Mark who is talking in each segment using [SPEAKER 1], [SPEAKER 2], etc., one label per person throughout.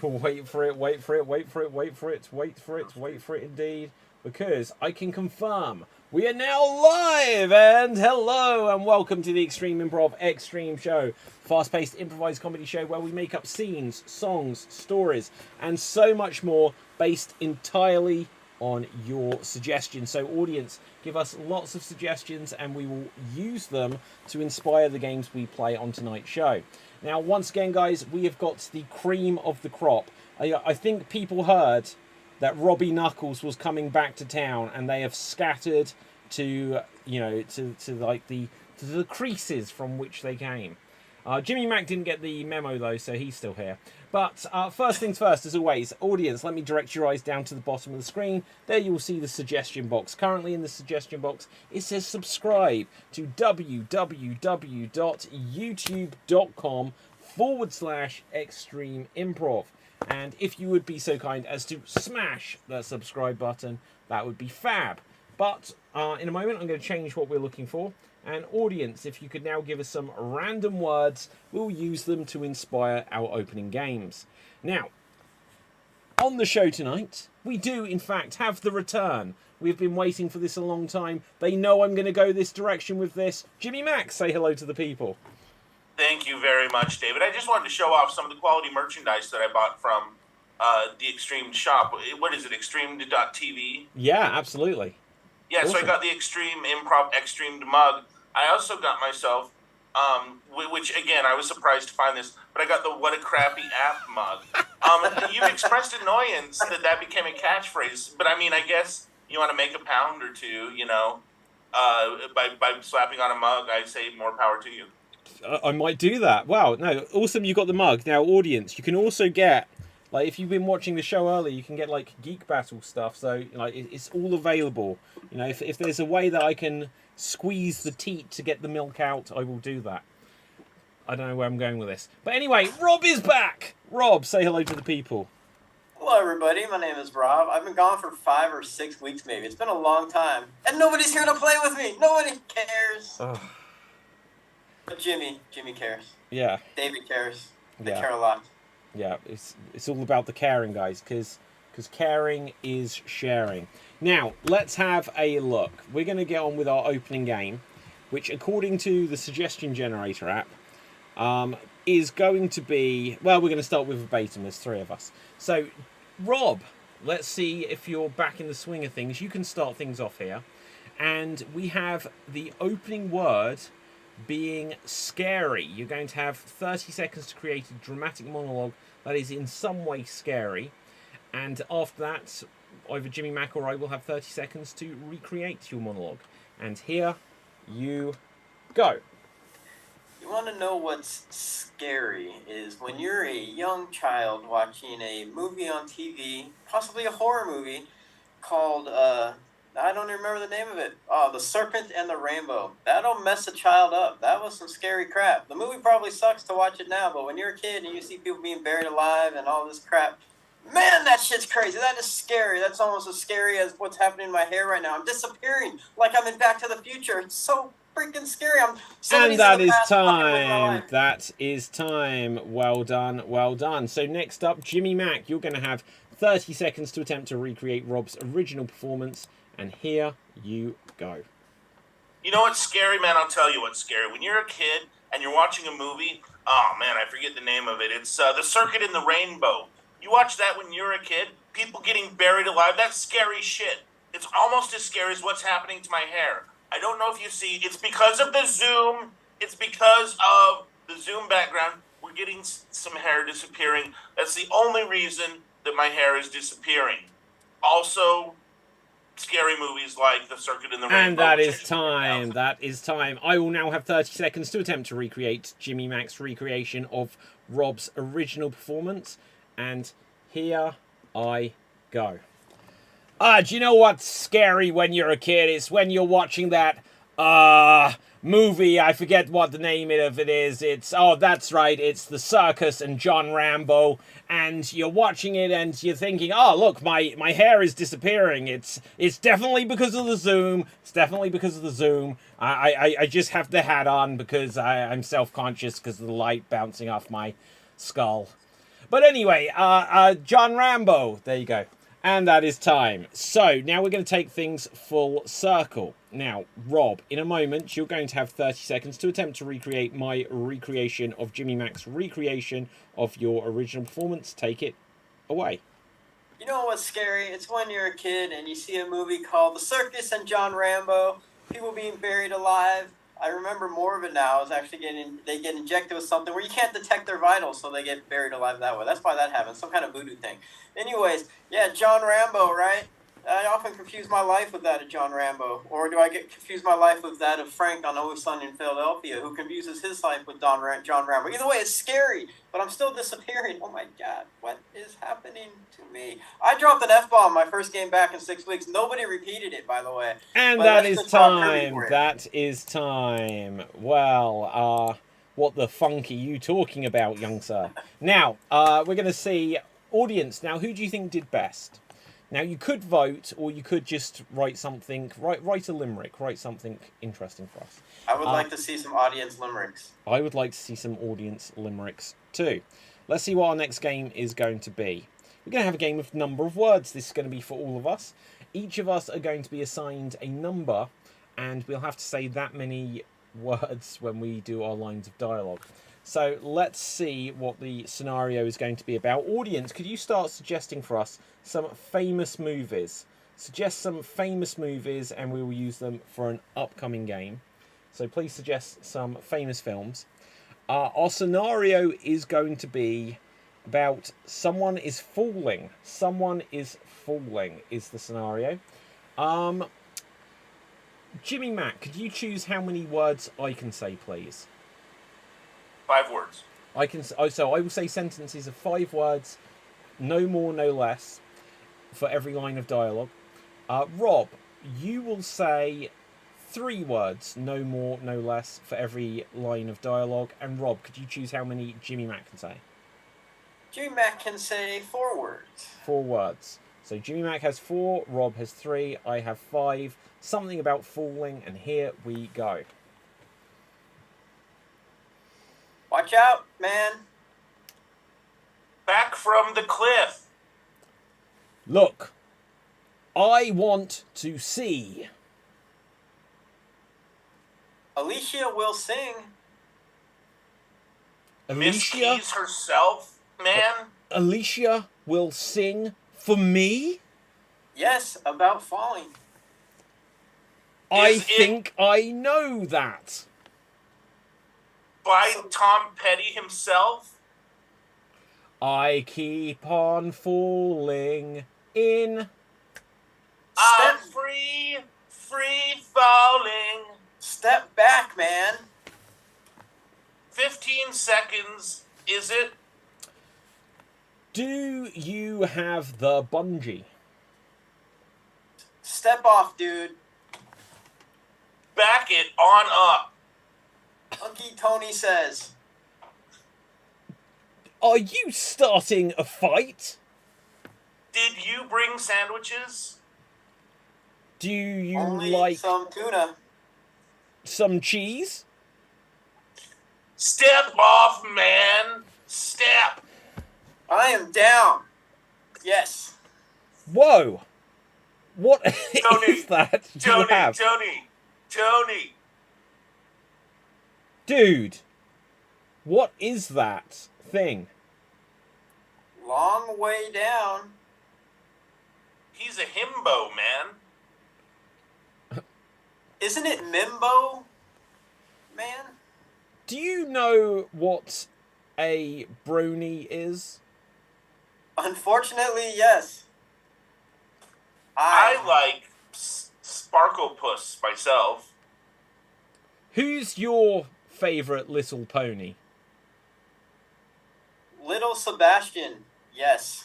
[SPEAKER 1] Wait for it, wait for it, wait for it, wait for it, wait for it, wait for it indeed. Because I can confirm we are now live, and hello and welcome to the Extreme Improv Xstreamed show. Fast-paced improvised comedy show where we make up scenes, songs, stories, and so much more based entirely on your suggestions. So audience, give us lots of suggestions and we will use them to inspire the games we play on tonight's show. Now, once again, guys, we have got the cream of the crop. I think people heard that Robbie Knuckles was coming back to town, and they have scattered to, you know, to the creases from which they came. Jimmy Mac didn't get the memo though, so he's still here. But first things first, as always, audience, let me direct your eyes down to the bottom of the screen. There you will see the suggestion box. Currently in the suggestion box, it says subscribe to www.youtube.com/extreme improv. And if you would be so kind as to smash that subscribe button, that would be fab. But in a moment, I'm going to change what we're looking for. And audience, if you could now give us some random words, we'll use them to inspire our opening games. Now, on the show tonight, we do in fact have the return. We've been waiting for this a long time. They know I'm going to go this direction with this. Jimmy Mac, say hello to the people.
[SPEAKER 2] Thank you very much, David. I just wanted to show off some of the quality merchandise that I bought from the Extreme shop. What is it, Extreme.tv?
[SPEAKER 1] Yeah, absolutely.
[SPEAKER 2] Yeah,
[SPEAKER 1] awesome.
[SPEAKER 2] So I got the Extreme Improv Xstreamed mug. I also got myself, which again, I was surprised to find this, but I got the What a Crappy App mug. You've expressed annoyance that became a catchphrase, but I mean, I guess you want to make a pound or two, you know, by slapping on a mug, I say more power to you.
[SPEAKER 1] I might do that. Wow, no, awesome you got the mug. Now, audience, you can also get, like, if you've been watching the show early, you can get, like, Geek Battle stuff. So, like, it's all available. You know, if there's a way that I can squeeze the teat to get the milk out, I will do that. I don't know where I'm going with this. But anyway, Rob is back! Rob, say hello to the people.
[SPEAKER 3] Hello, everybody. My name is Rob. I've been gone for 5 or 6 weeks, maybe. It's been a long time. And nobody's here to play with me. Nobody cares.
[SPEAKER 1] Oh.
[SPEAKER 3] But Jimmy cares.
[SPEAKER 1] Yeah.
[SPEAKER 3] David cares. They
[SPEAKER 1] Yeah.
[SPEAKER 3] care a lot.
[SPEAKER 1] Yeah, it's all about the caring, guys, because caring is sharing. Now, let's have a look. We're going to get on with our opening game, which, according to the suggestion generator app, is going to be... Well, we're going to start with verbatim. There's 3 of us. So, Rob, let's see if you're back in the swing of things. You can start things off here. And we have the opening word being scary. You're going to have 30 seconds to create a dramatic monologue that is in some way scary. And after that, either Jimmy Mac or I will have 30 seconds to recreate your monologue. And here you go.
[SPEAKER 3] You want to know what's scary is when you're a young child watching a movie on TV, possibly a horror movie, called, I don't even remember the name of it. Oh, The Serpent and the Rainbow. That'll mess a child up. That was some scary crap. The movie probably sucks to watch it now, but when you're a kid and you see people being buried alive and all this crap, man, that shit's crazy. That is scary. That's almost as scary as what's happening in my hair right now. I'm disappearing like I'm in Back to the Future. It's so freaking scary.
[SPEAKER 1] And that is time. That is time. Well done. Well done. So next up, Jimmy Mac, you're going to have 30 seconds to attempt to recreate Rob's original performance. And here you go.
[SPEAKER 2] You know what's scary, man? I'll tell you what's scary. When you're a kid and you're watching a movie, oh man, I forget the name of it. It's The Circuit in the Rainbow. You watch that when you're a kid, people getting buried alive, that's scary shit. It's almost as scary as what's happening to my hair. I don't know if you see, it's because of the zoom. It's because of the zoom background. We're getting some hair disappearing. That's the only reason that my hair is disappearing. Also, scary movies like The Circuit in the Rainbow.
[SPEAKER 1] And that is time. That is time. I will now have 30 seconds to attempt to recreate Jimmy Mac's recreation of Rob's original performance. And here I go. Do you know what's scary when you're a kid? It's when you're watching that movie. I forget what the name of it is. That's right. It's The Circus and John Rambo. And you're watching it and you're thinking, oh, look, my hair is disappearing. It's definitely because of the zoom. It's definitely because of the zoom. I just have the hat on because I'm self-conscious because of the light bouncing off my skull. But anyway, John Rambo. There you go. And that is time. So now we're going to take things full circle. Now, Rob, in a moment, you're going to have 30 seconds to attempt to recreate my recreation of Jimmy Mac's recreation of your original performance. Take it away.
[SPEAKER 3] You know what's scary? It's when you're a kid and you see a movie called The Circus and John Rambo, people being buried alive. I remember more of it now. Is actually they get injected with something where you can't detect their vitals, so they get buried alive that way. That's why that happens. Some kind of voodoo thing. Anyways, yeah, John Rambo, right? I often confuse my life with that of John Rambo. Or do I get confuse my life with that of Frank on Always Sunny in Philadelphia, who confuses his life with John Rambo? Either way, it's scary, but I'm still disappearing. Oh my God, what is happening to me? I dropped an F-bomb my first game back in 6 weeks. Nobody repeated it, by the way.
[SPEAKER 1] And that is time. That is time. Well, what the funk are you talking about, young sir? Now, we're going to see audience. Now, who do you think did best? Now, you could vote, or you could just write something, write a limerick, write something interesting for us.
[SPEAKER 3] I would like to see some audience limericks.
[SPEAKER 1] I would like to see some audience limericks too. Let's see what our next game is going to be. We're going to have a game of number of words. This is going to be for all of us. Each of us are going to be assigned a number, and we'll have to say that many words when we do our lines of dialogue. So let's see what the scenario is going to be about. Audience, could you start suggesting for us some famous movies? Suggest some famous movies and we will use them for an upcoming game. So please suggest some famous films. Our scenario is going to be about someone is falling. Someone is falling is the scenario. Jimmy Mac, could you choose how many words I can say, please?
[SPEAKER 2] 5 words.
[SPEAKER 1] So I will say sentences of 5 words, no more, no less, for every line of dialogue. Rob, you will say 3 words, no more, no less, for every line of dialogue. And Rob, could you choose how many Jimmy Mac can say?
[SPEAKER 3] Jimmy Mac can say 4 words.
[SPEAKER 1] 4 words. So Jimmy Mac has 4, Rob has 3, I have 5. Something about falling, and here we go.
[SPEAKER 3] Watch out, man.
[SPEAKER 2] Back from the cliff.
[SPEAKER 1] Look, I want to see.
[SPEAKER 3] Alicia will sing.
[SPEAKER 2] Miss
[SPEAKER 1] Alicia?
[SPEAKER 2] Keys herself, man.
[SPEAKER 1] Alicia will sing for me?
[SPEAKER 3] Yes, about falling.
[SPEAKER 1] I think I know that.
[SPEAKER 2] By Tom Petty himself?
[SPEAKER 1] I keep on falling in.
[SPEAKER 2] I'm free falling.
[SPEAKER 3] Step back, man.
[SPEAKER 2] 15 seconds, is it?
[SPEAKER 1] Do you have the bungee?
[SPEAKER 3] Step off, dude.
[SPEAKER 2] Back it on up.
[SPEAKER 3] Unky Tony says.
[SPEAKER 1] Are you starting a fight?
[SPEAKER 2] Did you bring sandwiches?
[SPEAKER 1] Do you
[SPEAKER 3] Only
[SPEAKER 1] like
[SPEAKER 3] some tuna.
[SPEAKER 1] some cheese?
[SPEAKER 2] Step off, man. Step.
[SPEAKER 3] I am down. Yes.
[SPEAKER 1] Whoa! What
[SPEAKER 2] Tony,
[SPEAKER 1] is that you have?
[SPEAKER 2] Tony.
[SPEAKER 1] Dude, what is that thing?
[SPEAKER 3] Long way down.
[SPEAKER 2] He's a himbo, man.
[SPEAKER 3] Isn't it Mimbo, man?
[SPEAKER 1] Do you know what a brony is?
[SPEAKER 3] Unfortunately, yes.
[SPEAKER 2] I like Sparklepuss myself.
[SPEAKER 1] Who's your favourite little pony?
[SPEAKER 3] Little Sebastian, yes.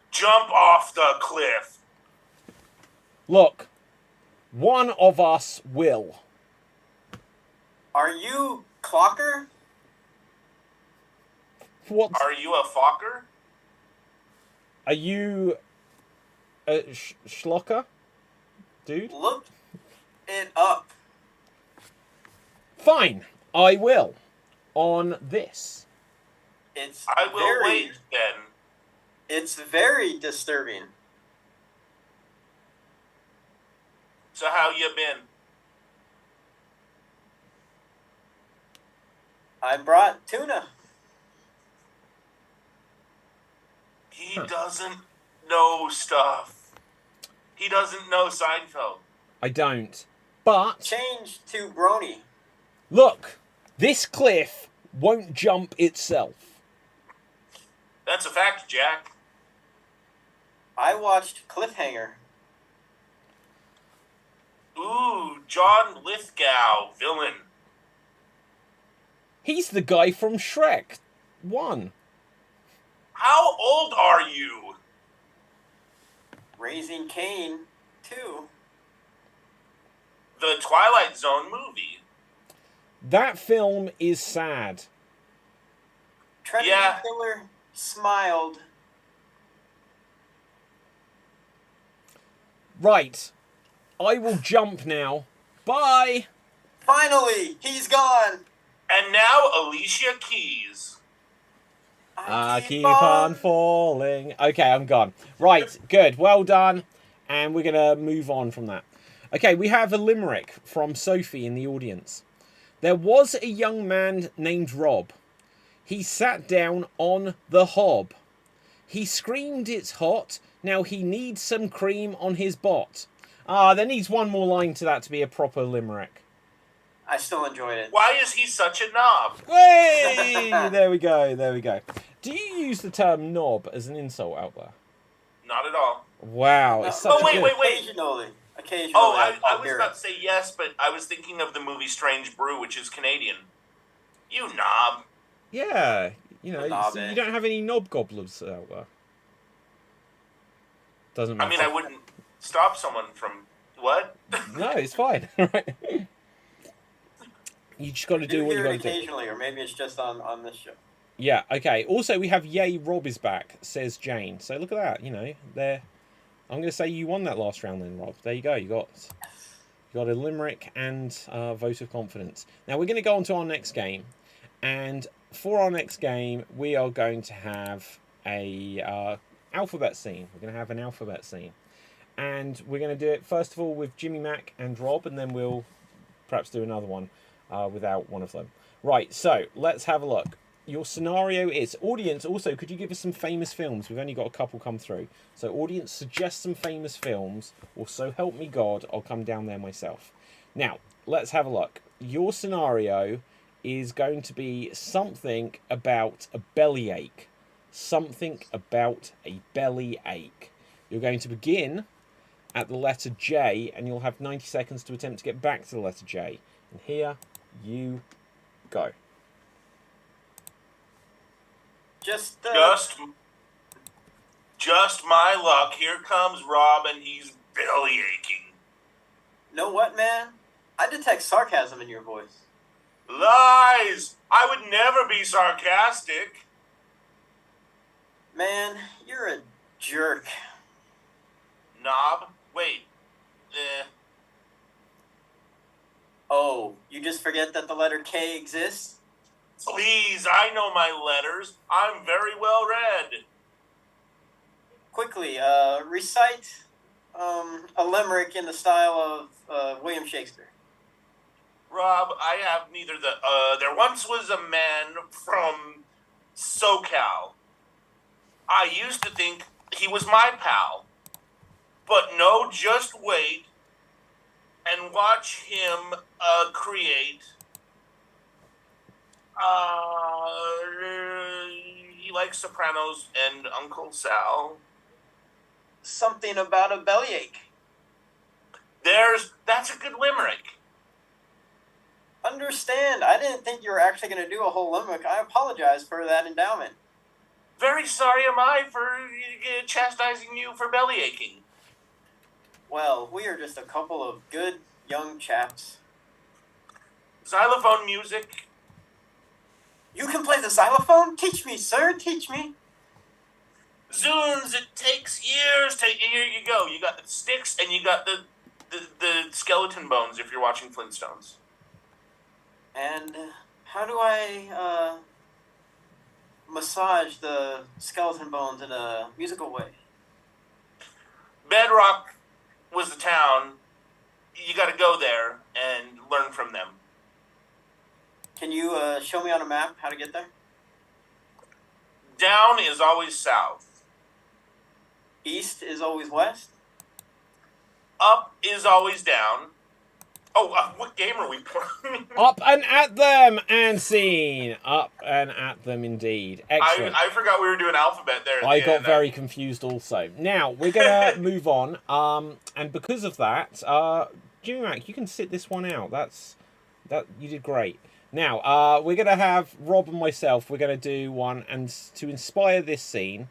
[SPEAKER 2] Jump off the cliff.
[SPEAKER 1] Look, one of us will.
[SPEAKER 3] Are you Clocker?
[SPEAKER 1] What?
[SPEAKER 2] Are you a Fokker?
[SPEAKER 1] Are you a schlocker, dude?
[SPEAKER 3] Look it up.
[SPEAKER 1] Fine, I will. On this.
[SPEAKER 3] It's
[SPEAKER 2] I will
[SPEAKER 3] very,
[SPEAKER 2] wait then.
[SPEAKER 3] It's very disturbing.
[SPEAKER 2] So how you been?
[SPEAKER 3] I brought tuna.
[SPEAKER 2] He doesn't know stuff. He doesn't know Seinfeld.
[SPEAKER 1] I don't. But
[SPEAKER 3] Change to brony.
[SPEAKER 1] look, this cliff won't jump itself.
[SPEAKER 2] That's a fact, Jack.
[SPEAKER 3] I watched Cliffhanger.
[SPEAKER 2] Ooh, John Lithgow, villain.
[SPEAKER 1] He's the guy from Shrek 1.
[SPEAKER 2] How old are you?
[SPEAKER 3] Raising Cain 2.
[SPEAKER 2] The Twilight Zone movie.
[SPEAKER 1] That film is sad.
[SPEAKER 3] Trinity
[SPEAKER 2] Yeah.
[SPEAKER 3] Killer smiled.
[SPEAKER 1] Right. I will jump now. Bye.
[SPEAKER 3] Finally, he's gone.
[SPEAKER 2] And now Alicia Keys.
[SPEAKER 1] I keep on falling. Okay, I'm gone. Right, good. Well done. And we're going to move on from that. Okay, we have a limerick from Sophie in the audience. There was a young man named Rob. He sat down on the hob. He screamed it's hot. Now he needs some cream on his bot. There needs one more line to that to be a proper limerick.
[SPEAKER 3] I still enjoyed it.
[SPEAKER 2] Why is he such a knob?
[SPEAKER 1] Hey! There we go, there we go. Do you use the term knob as an insult out there?
[SPEAKER 2] Not at all.
[SPEAKER 1] Wow, it's such
[SPEAKER 2] Oh, wait,
[SPEAKER 1] a good...
[SPEAKER 2] wait, wait.
[SPEAKER 3] Occasionally.
[SPEAKER 2] Oh, I
[SPEAKER 3] I'll
[SPEAKER 2] was
[SPEAKER 3] hear
[SPEAKER 2] about
[SPEAKER 3] it.
[SPEAKER 2] to say yes, but I was thinking of the movie Strange Brew, which is Canadian. You knob.
[SPEAKER 1] Yeah, you know,
[SPEAKER 3] Knob
[SPEAKER 1] so
[SPEAKER 3] it.
[SPEAKER 1] you don't have any knob gobblers out there. Doesn't matter.
[SPEAKER 2] I mean, I wouldn't stop someone from... What?
[SPEAKER 1] No, it's fine. Right. You just got to do what you
[SPEAKER 3] hear
[SPEAKER 1] got
[SPEAKER 3] it
[SPEAKER 1] to do.
[SPEAKER 3] occasionally, or maybe it's just on this show.
[SPEAKER 1] Yeah, okay. Also, we have Yay, Rob is back, says Jane. So look at that, you know, there. I'm going to say you won that last round then, Rob. There you go. You got a limerick and vote of confidence. Now, we're going to go on to our next game. And for our next game, we are going to have a alphabet scene. We're going to have an alphabet scene. And we're going to do it, first of all, with Jimmy Mac and Rob, and then we'll perhaps do another one without one of them. Right, so let's have a look. Your scenario is, audience, also, could you give us some famous films? We've only got a couple come through. So, audience, suggest some famous films, or so help me God, I'll come down there myself. Now, let's have a look. Your scenario is going to be something about a bellyache. Something about a bellyache. You're going to begin at the letter J, and you'll have 90 seconds to attempt to get back to the letter J. And here you go.
[SPEAKER 2] Just my luck. Here comes Rob, and he's belly aching.
[SPEAKER 3] Know what, man? I detect sarcasm in your voice.
[SPEAKER 2] Lies! I would never be sarcastic.
[SPEAKER 3] Man, you're a jerk.
[SPEAKER 2] Knob? Wait.
[SPEAKER 3] Oh, you just forget that the letter K exists?
[SPEAKER 2] Please, I know my letters. I'm very well read.
[SPEAKER 3] Quickly, recite a limerick in the style of William Shakespeare.
[SPEAKER 2] Rob, I have neither the... there once was a man from SoCal. I used to think he was my pal. But no, just wait and watch him create... he likes Sopranos and Uncle Sal.
[SPEAKER 3] Something about a bellyache.
[SPEAKER 2] That's a good limerick.
[SPEAKER 3] Understand, I didn't think you were actually going to do a whole limerick. I apologize for that endowment.
[SPEAKER 2] Very sorry am I for chastising you for belly aching.
[SPEAKER 3] Well, we are just a couple of good young chaps.
[SPEAKER 2] Xylophone music.
[SPEAKER 3] You can play the xylophone? Teach me, sir, teach me.
[SPEAKER 2] Zoons, it takes years. Here you go. You got the sticks and you got the skeleton bones if you're watching Flintstones.
[SPEAKER 3] And how do I massage the skeleton bones in a musical way?
[SPEAKER 2] Bedrock was the town. You got to go there and learn from them.
[SPEAKER 3] Can you show me on a map how to get there?
[SPEAKER 2] Down is always south.
[SPEAKER 3] East is always west?
[SPEAKER 2] Up is always down. Oh, what game are we playing?
[SPEAKER 1] Up and at them and scene. Up and at them indeed. Excellent.
[SPEAKER 2] I forgot we were doing alphabet there.
[SPEAKER 1] I got very confused also. Now, we're going to move on. And because of that, Jimmy Mac, you can sit this one out. You did great. Now, we're going to have Rob and myself. We're going to do one. And to inspire this scene,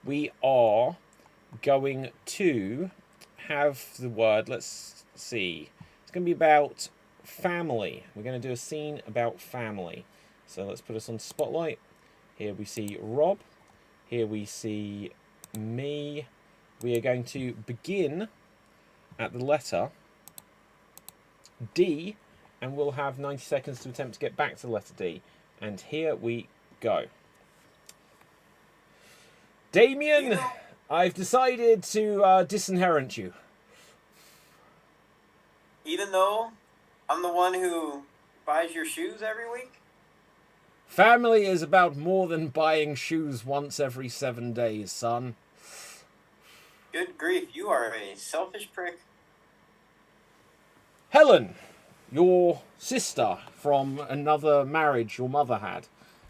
[SPEAKER 1] we are going to have the word. Let's see. It's going to be about family. We're going to do a scene about family. So let's put us on Spotlight. Here we see Rob. Here we see me. We are going to begin at the letter D, and we'll have 90 seconds to attempt to get back to the letter D. And here we go. Damien, I've decided to disinherit you.
[SPEAKER 3] Even though I'm the one who buys your shoes every week?
[SPEAKER 1] Family is about more than buying shoes once every 7 days, son.
[SPEAKER 3] Good grief, you are a selfish prick.
[SPEAKER 1] Helen, your sister from another marriage your mother had.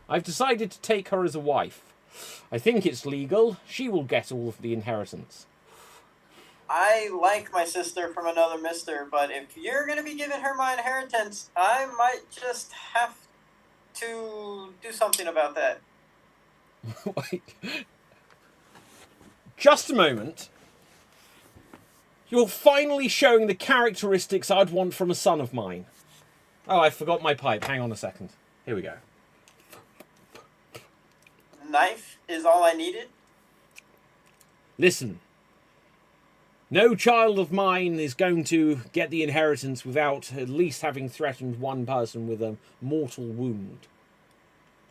[SPEAKER 1] I've decided to take her as a wife. I think it's legal. She will get all of the inheritance.
[SPEAKER 3] I like my sister from another mister, but if you're going to be giving her my inheritance, I might just have to do something about that.
[SPEAKER 1] Wait. Just a moment. You're finally showing the characteristics I'd want from a son of mine. Oh, I forgot my pipe. Hang on a second. Here we go.
[SPEAKER 3] Knife is all I needed?
[SPEAKER 1] Listen. No child of mine is going to get the inheritance without at least having threatened one person with a mortal wound.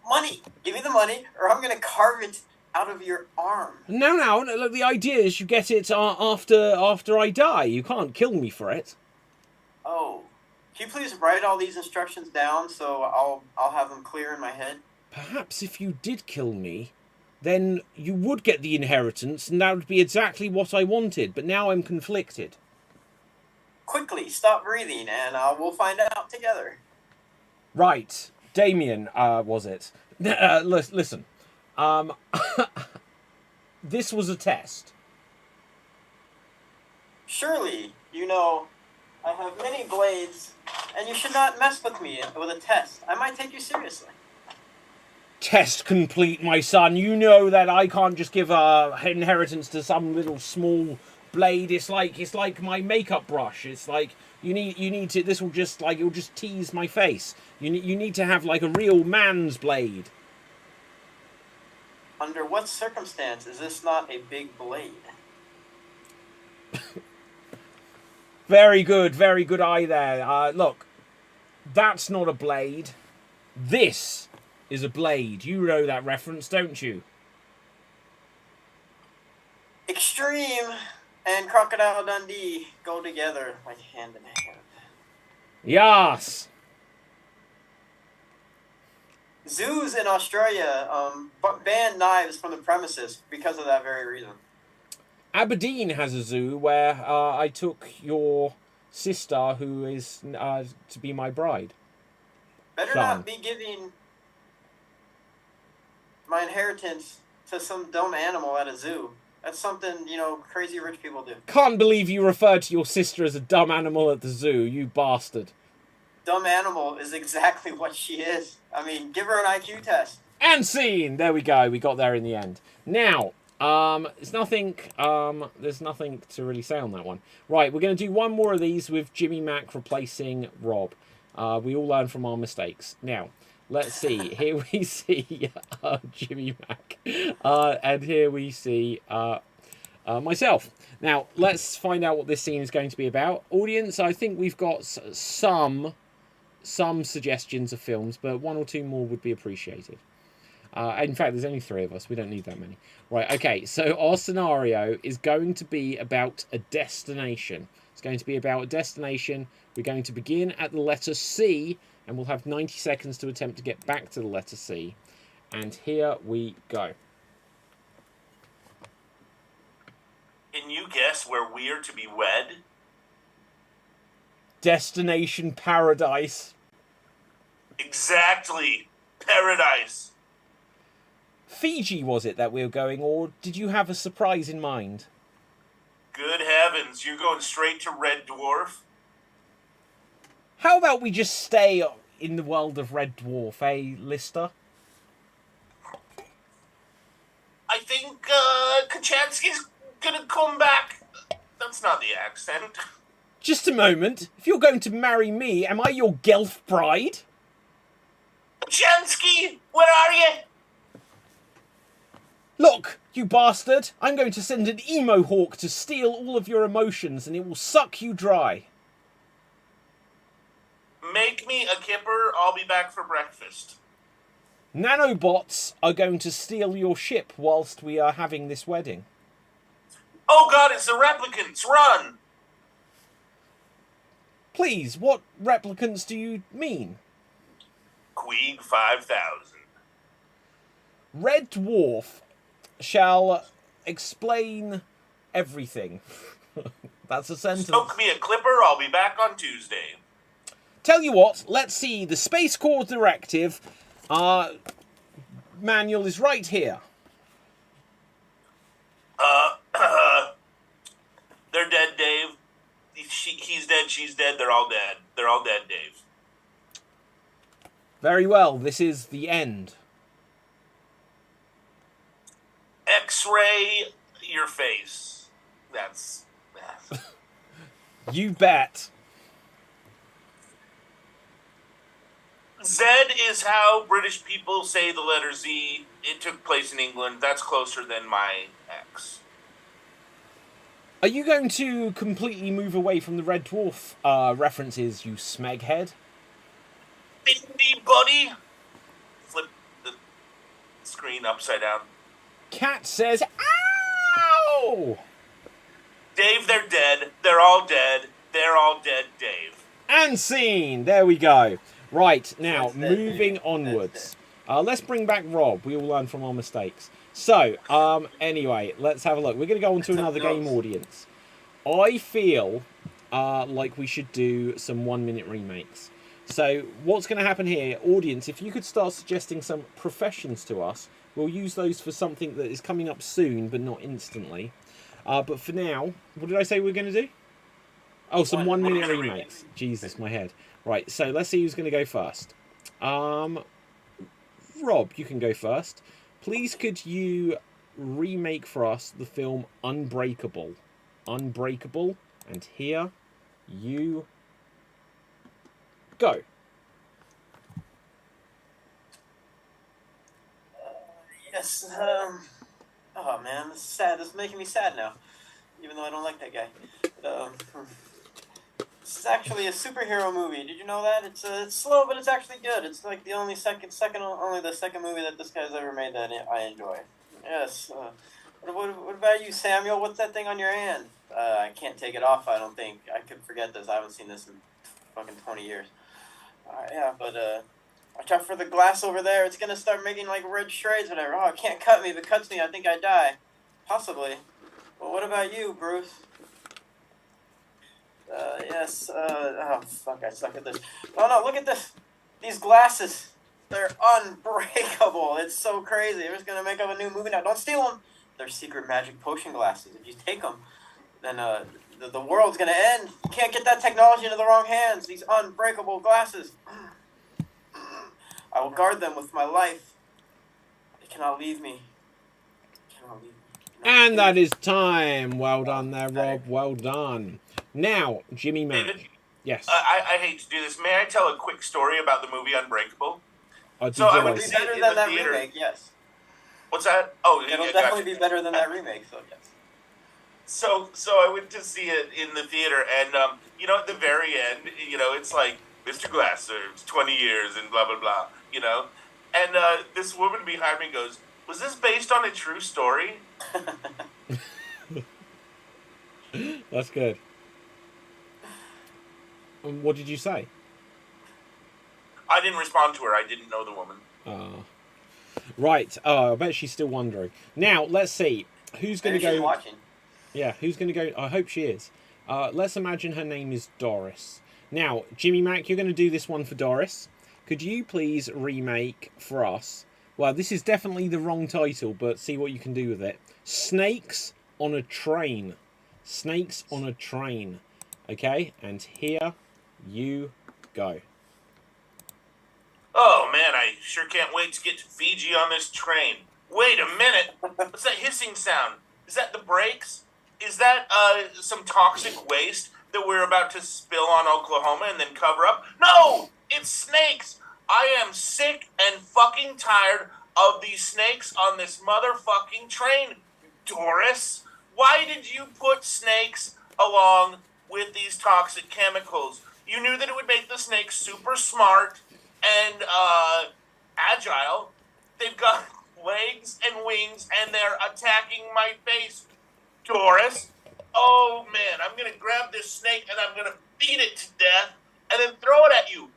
[SPEAKER 3] Money! Give me the money, or I'm going to carve it out of your arm.
[SPEAKER 1] No, look, the idea is you get it after I die. You can't kill me for it.
[SPEAKER 3] Oh. Can you please write all these instructions down so I'll have them clear in my head?
[SPEAKER 1] Perhaps if you did kill me, then you would get the inheritance, and that would be exactly what I wanted. But now I'm conflicted.
[SPEAKER 3] Quickly, stop breathing, and we'll find out together.
[SPEAKER 1] Right. Damien, was it? Listen. This was a test.
[SPEAKER 3] Surely, you know, I have many blades, and you should not mess with me with a test. I might take you seriously.
[SPEAKER 1] Test complete, my son. You know that I can't just give a inheritance to some little small blade. It's like my makeup brush. It's like you need to. This will just you'll just tease my face. You need to have like a real man's blade.
[SPEAKER 3] Under what circumstance is this not a big blade?
[SPEAKER 1] Very good eye there. Look, that's not a blade. This is a blade. You know that reference, don't you?
[SPEAKER 3] Extreme and Crocodile Dundee go together like hand in hand.
[SPEAKER 1] Yes.
[SPEAKER 3] Zoos in Australia ban knives from the premises because of that very reason.
[SPEAKER 1] Aberdeen has a zoo where I took your sister, who is to be my bride.
[SPEAKER 3] Better not be giving my inheritance to some dumb animal at a zoo. That's something, crazy rich people do.
[SPEAKER 1] Can't believe you referred to your sister as a dumb animal at the zoo, you bastard.
[SPEAKER 3] Dumb animal is exactly what she is. I mean, give her an IQ test.
[SPEAKER 1] And scene! There we go, we got there in the end. Now, there's nothing to really say on that one. Right, we're going to do one more of these with Jimmy Mac replacing Rob. We all learn from our mistakes. Now, let's see. Here we see Jimmy Mac. And here we see myself. Now, let's find out what this scene is going to be about. Audience, I think we've got some suggestions of films, but one or two more would be appreciated. In fact, there's only 3 of us. We don't need that many. Right, okay. So our scenario is going to be about a destination. It's going to be about a destination. We're going to begin at the letter C, and we'll have 90 seconds to attempt to get back to the letter C. And here we go.
[SPEAKER 2] Can you guess where we are to be wed?
[SPEAKER 1] Destination Paradise.
[SPEAKER 2] Exactly. Paradise.
[SPEAKER 1] Fiji, was it that we were going, or did you have a surprise in mind?
[SPEAKER 2] Good heavens, you're going straight to Red Dwarf?
[SPEAKER 1] How about we just stay in the world of Red Dwarf, eh, Lister?
[SPEAKER 2] I think Kachansky's gonna come back. That's not the accent.
[SPEAKER 1] Just a moment. If you're going to marry me, am I your Gelf bride?
[SPEAKER 2] Kachansky, where are you?
[SPEAKER 1] Look, you bastard. I'm going to send an emo hawk to steal all of your emotions, and it will suck you dry.
[SPEAKER 2] Make me a kipper, I'll be back for breakfast.
[SPEAKER 1] Nanobots are going to steal your ship whilst we are having this wedding.
[SPEAKER 2] Oh god, it's the replicants, run!
[SPEAKER 1] Please, what replicants do you mean?
[SPEAKER 2] Queeg 5000.
[SPEAKER 1] Red Dwarf shall explain everything. That's a sentence.
[SPEAKER 2] Smoke me a clipper, I'll be back on Tuesday.
[SPEAKER 1] Tell you what, let's see. The Space Corps Directive manual is right here.
[SPEAKER 2] They're dead, Dave. He's dead, she's dead, they're all dead. They're all dead, Dave.
[SPEAKER 1] Very well, this is the end.
[SPEAKER 2] X-ray your face. That's...
[SPEAKER 1] You bet.
[SPEAKER 2] Z is how British people say the letter Z. It took place in England. That's closer than my X.
[SPEAKER 1] Are you going to completely move away from the Red Dwarf references, you smeghead?
[SPEAKER 2] Bindi buddy. Flip the screen upside down.
[SPEAKER 1] Cat says, ow!
[SPEAKER 2] Dave, they're dead. They're all dead. They're all dead, Dave.
[SPEAKER 1] And scene. There we go. Right, now,
[SPEAKER 3] That's dead,
[SPEAKER 1] moving
[SPEAKER 3] dude.
[SPEAKER 1] onwards. Let's bring back Rob. We all learn from our mistakes. So, anyway, let's have a look. We're going to go on to another game audience. I feel like we should do some 1-minute remakes. So, what's going to happen here, audience, if you could start suggesting some professions to us, we'll use those for something that is coming up soon, but not instantly. But for now, what did I say we were going to do? Oh, some 1-minute remakes. Jesus, my head. Right, so let's see who's going to go first. Rob, you can go first. Please could you remake for us the film Unbreakable? Unbreakable. And here you go.
[SPEAKER 3] Yes, oh man, this is sad. This is making me sad now. Even though I don't like that guy. This is actually a superhero movie. Did you know that? It's slow, but it's actually good. It's like the only second movie that this guy's ever made that I enjoy. Yes. What about you, Samuel? What's that thing on your hand? I can't take it off, I don't think. I could forget this. I haven't seen this in fucking 20 years. Yeah, but watch out for the glass over there. It's gonna start making like red shreds, whatever. Oh, it can't cut me. If it cuts me, I think I die. Possibly. Well, what about you, Bruce? Yes, oh, fuck, I suck at this. Oh, no, look at this. These glasses. They're unbreakable. It's so crazy. They're just going to make up a new movie now. Don't steal them. They're secret magic potion glasses. If you take them, then the world's going to end. You can't get that technology into the wrong hands. These unbreakable glasses. I will guard them with my life. They cannot leave me. They cannot leave me.
[SPEAKER 1] And that is time. Well done there, Rob. Well done. Now, Jimmy Mac.
[SPEAKER 2] David?
[SPEAKER 1] Yes.
[SPEAKER 2] I hate to do this. May I tell a quick story about the movie Unbreakable?
[SPEAKER 1] So
[SPEAKER 2] I
[SPEAKER 3] It'll
[SPEAKER 2] would
[SPEAKER 3] be
[SPEAKER 2] see
[SPEAKER 3] better
[SPEAKER 2] it in
[SPEAKER 3] than
[SPEAKER 2] the
[SPEAKER 3] that
[SPEAKER 2] theater.
[SPEAKER 3] remake, yes.
[SPEAKER 2] What's that? Oh,
[SPEAKER 3] It'll
[SPEAKER 2] yeah,
[SPEAKER 3] definitely
[SPEAKER 2] gotcha.
[SPEAKER 3] be better than that remake, so yes.
[SPEAKER 2] So I went to see it in the theater, and at the very end, it's like Mr. Glasser, it's 20 years, and blah blah blah, And this woman behind me goes, "Was this based on a true story?"
[SPEAKER 1] That's good. And what did you say?
[SPEAKER 2] I didn't respond to her. I didn't know the woman.
[SPEAKER 1] Right. Oh, I bet she's still wondering. Now, let's see. Who's going to
[SPEAKER 3] Maybe she's
[SPEAKER 1] go?
[SPEAKER 3] watching.
[SPEAKER 1] Yeah, who's going to go? I hope she is. Let's imagine her name is Doris. Now, Jimmy Mac, you're going to do this one for Doris. Could you please remake for us? Well, this is definitely the wrong title, but see what you can do with it. Snakes on a Train. Snakes on a Train. Okay, and here you go.
[SPEAKER 2] Oh man, I sure can't wait to get to Fiji on this train. Wait a minute. What's that hissing sound? Is that the brakes? Is that some toxic waste that we're about to spill on Oklahoma and then cover up? No! It's snakes! I am sick and fucking tired of these snakes on this motherfucking train, Doris. Why did you put snakes along with these toxic chemicals? You knew that it would make the snakes super smart and agile. They've got legs and wings, and they're attacking my face, Doris. Oh man, I'm gonna grab this snake and I'm gonna beat it to death and then throw it at you.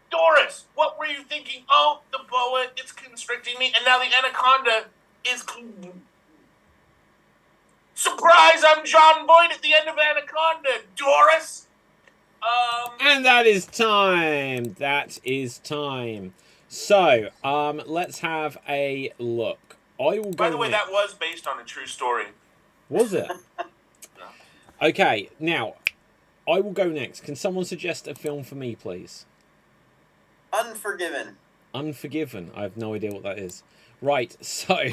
[SPEAKER 2] Doris, what were you thinking? Oh, the boa, it's constricting me, and now the anaconda is... Surprise, I'm John Boyd at the end of Anaconda, Doris!
[SPEAKER 1] And that is time. That is time. So, let's have a look. I will go.
[SPEAKER 2] By the way,
[SPEAKER 1] next.
[SPEAKER 2] that was based on a true story.
[SPEAKER 1] Was it?
[SPEAKER 2] No.
[SPEAKER 1] Okay, now, I will go next. Can someone suggest a film for me, please?
[SPEAKER 3] Unforgiven.
[SPEAKER 1] Unforgiven. I have no idea what that is. Right, so...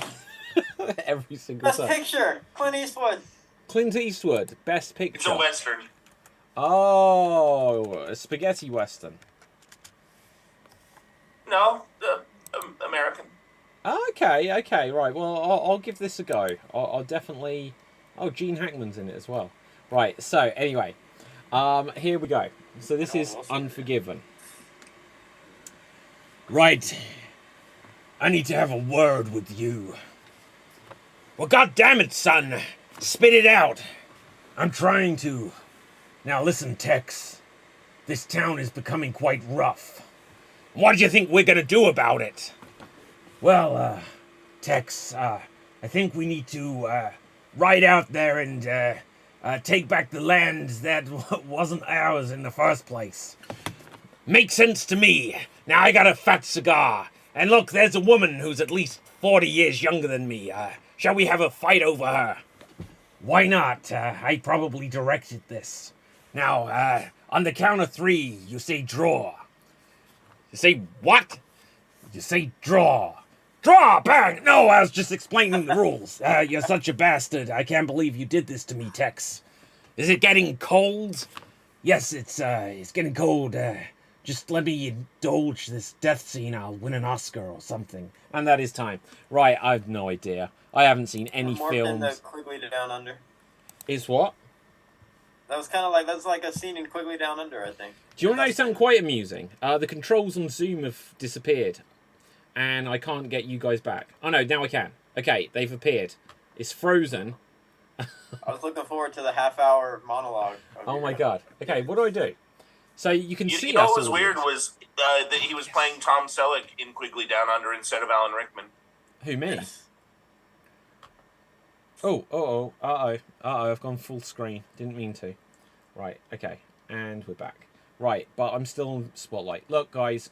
[SPEAKER 1] every single
[SPEAKER 3] Best
[SPEAKER 1] time.
[SPEAKER 3] picture. Clint Eastwood.
[SPEAKER 1] Clint Eastwood. Best
[SPEAKER 2] It's
[SPEAKER 1] picture.
[SPEAKER 2] a Western.
[SPEAKER 1] Oh, a spaghetti western.
[SPEAKER 2] No, American.
[SPEAKER 1] Okay, right. Well, I'll give this a go. I'll definitely... Oh, Gene Hackman's in it as well. Right, so, anyway. Here we go. So this is Unforgiven. Right. I need to have a word with you. Well, goddammit, son. Spit it out. I'm trying to. Now listen, Tex. This town is becoming quite rough. What do you think we're gonna do about it? Well, Tex, I think we need to, ride out there and, take back the land that wasn't ours in the first place. Makes sense to me. Now I got a fat cigar. And look, there's a woman who's at least 40 years younger than me. Shall we have a fight over her? Why not? I probably directed this. Now, on the count of 3, you say draw. You say what? You say draw. Draw! Bang! No, I was just explaining the rules. You're such a bastard. I can't believe you did this to me, Tex. Is it getting cold? Yes, it's getting cold. Just let me indulge this death scene. I'll win an Oscar or something. And that is time. Right, I have no idea. I haven't seen any
[SPEAKER 3] More
[SPEAKER 1] films.
[SPEAKER 3] than the Quigley Down Under.
[SPEAKER 1] Is what?
[SPEAKER 3] That's like a scene in Quigley Down Under, I think.
[SPEAKER 1] Do you want to know something quite amusing? The controls on Zoom have disappeared. And I can't get you guys back. Oh no, now I can. Okay, they've appeared. It's frozen.
[SPEAKER 3] I was looking forward to the half-hour monologue.
[SPEAKER 1] Oh my god. Okay, what do I do? So you can see
[SPEAKER 2] You know
[SPEAKER 1] us
[SPEAKER 2] what was
[SPEAKER 1] all
[SPEAKER 2] weird
[SPEAKER 1] this.
[SPEAKER 2] was that he was playing Tom Selleck in Quigley Down Under instead of Alan Rickman.
[SPEAKER 1] Who, me?
[SPEAKER 3] Yes.
[SPEAKER 1] Oh, I've gone full screen. Didn't mean to. Right, okay. And we're back. Right, but I'm still on Spotlight. Look, guys,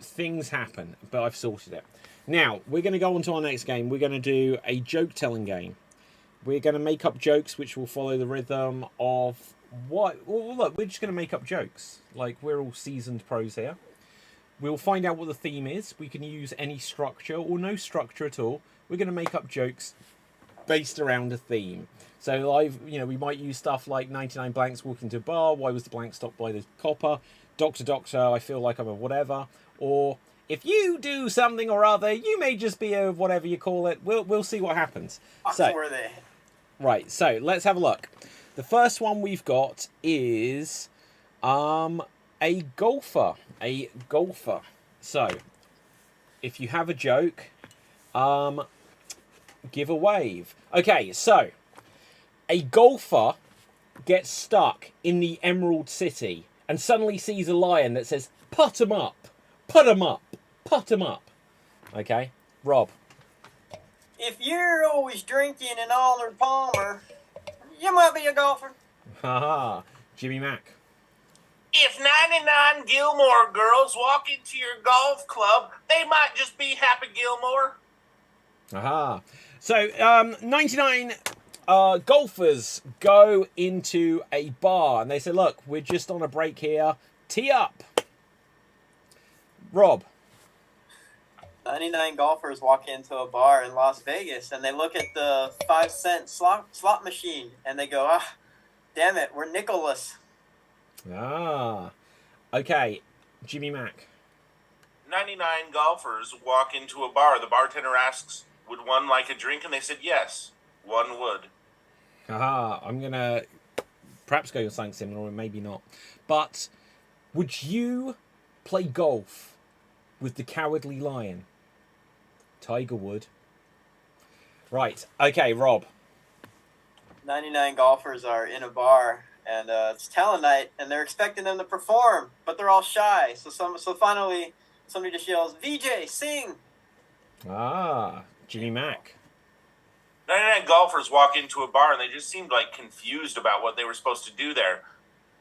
[SPEAKER 1] things happen, but I've sorted it. Now, we're going to go on to our next game. We're going to do a joke-telling game. We're going to make up jokes which will follow the rhythm of what... Well, look, we're just going to make up jokes. Like, we're all seasoned pros here. We'll find out what the theme is. We can use any structure or no structure at all. We're going to make up jokes based around a theme. So, we might use stuff like 99 blanks walking to a bar. Why was the blank stopped by the copper? Doctor, I feel like I'm a whatever. Or, if you do something or other, you may just be a whatever you call it. We'll see what happens. Right, so let's have a look. The first one we've got is a golfer. So, if you have a joke, give a wave. Okay, so a golfer gets stuck in the Emerald City and suddenly sees a lion that says, "Put 'em up, put 'em up, put 'em up." Okay, Rob.
[SPEAKER 3] If you're always drinking an Arnold Palmer, you might be a golfer.
[SPEAKER 1] Haha, Jimmy Mack.
[SPEAKER 2] If 99 Gilmore girls walk into your golf club, they might just be Happy Gilmore.
[SPEAKER 1] Aha. So, 99 golfers go into a bar and they say, "Look, we're just on a break here. Tee up." Rob.
[SPEAKER 3] 99 golfers walk into a bar in Las Vegas and they look at the 5-cent slot machine and they go, "Ah, damn it, we're Nicholas."
[SPEAKER 1] Ah. Okay, Jimmy Mack.
[SPEAKER 2] 99 golfers walk into a bar. The bartender asks, "Would one like a drink?" And they said, "Yes, one would."
[SPEAKER 1] Aha, I'm going to perhaps go with something similar or maybe not. But would you play golf with the Cowardly Lion? Tiger would. Right, okay, Rob.
[SPEAKER 3] 99 golfers are in a bar and it's talent night and they're expecting them to perform, but they're all shy. So finally somebody just yells, "VJ, sing!"
[SPEAKER 1] Ah, Jimmy Mack.
[SPEAKER 2] 99 golfers walk into a bar and they just seemed like confused about what they were supposed to do there.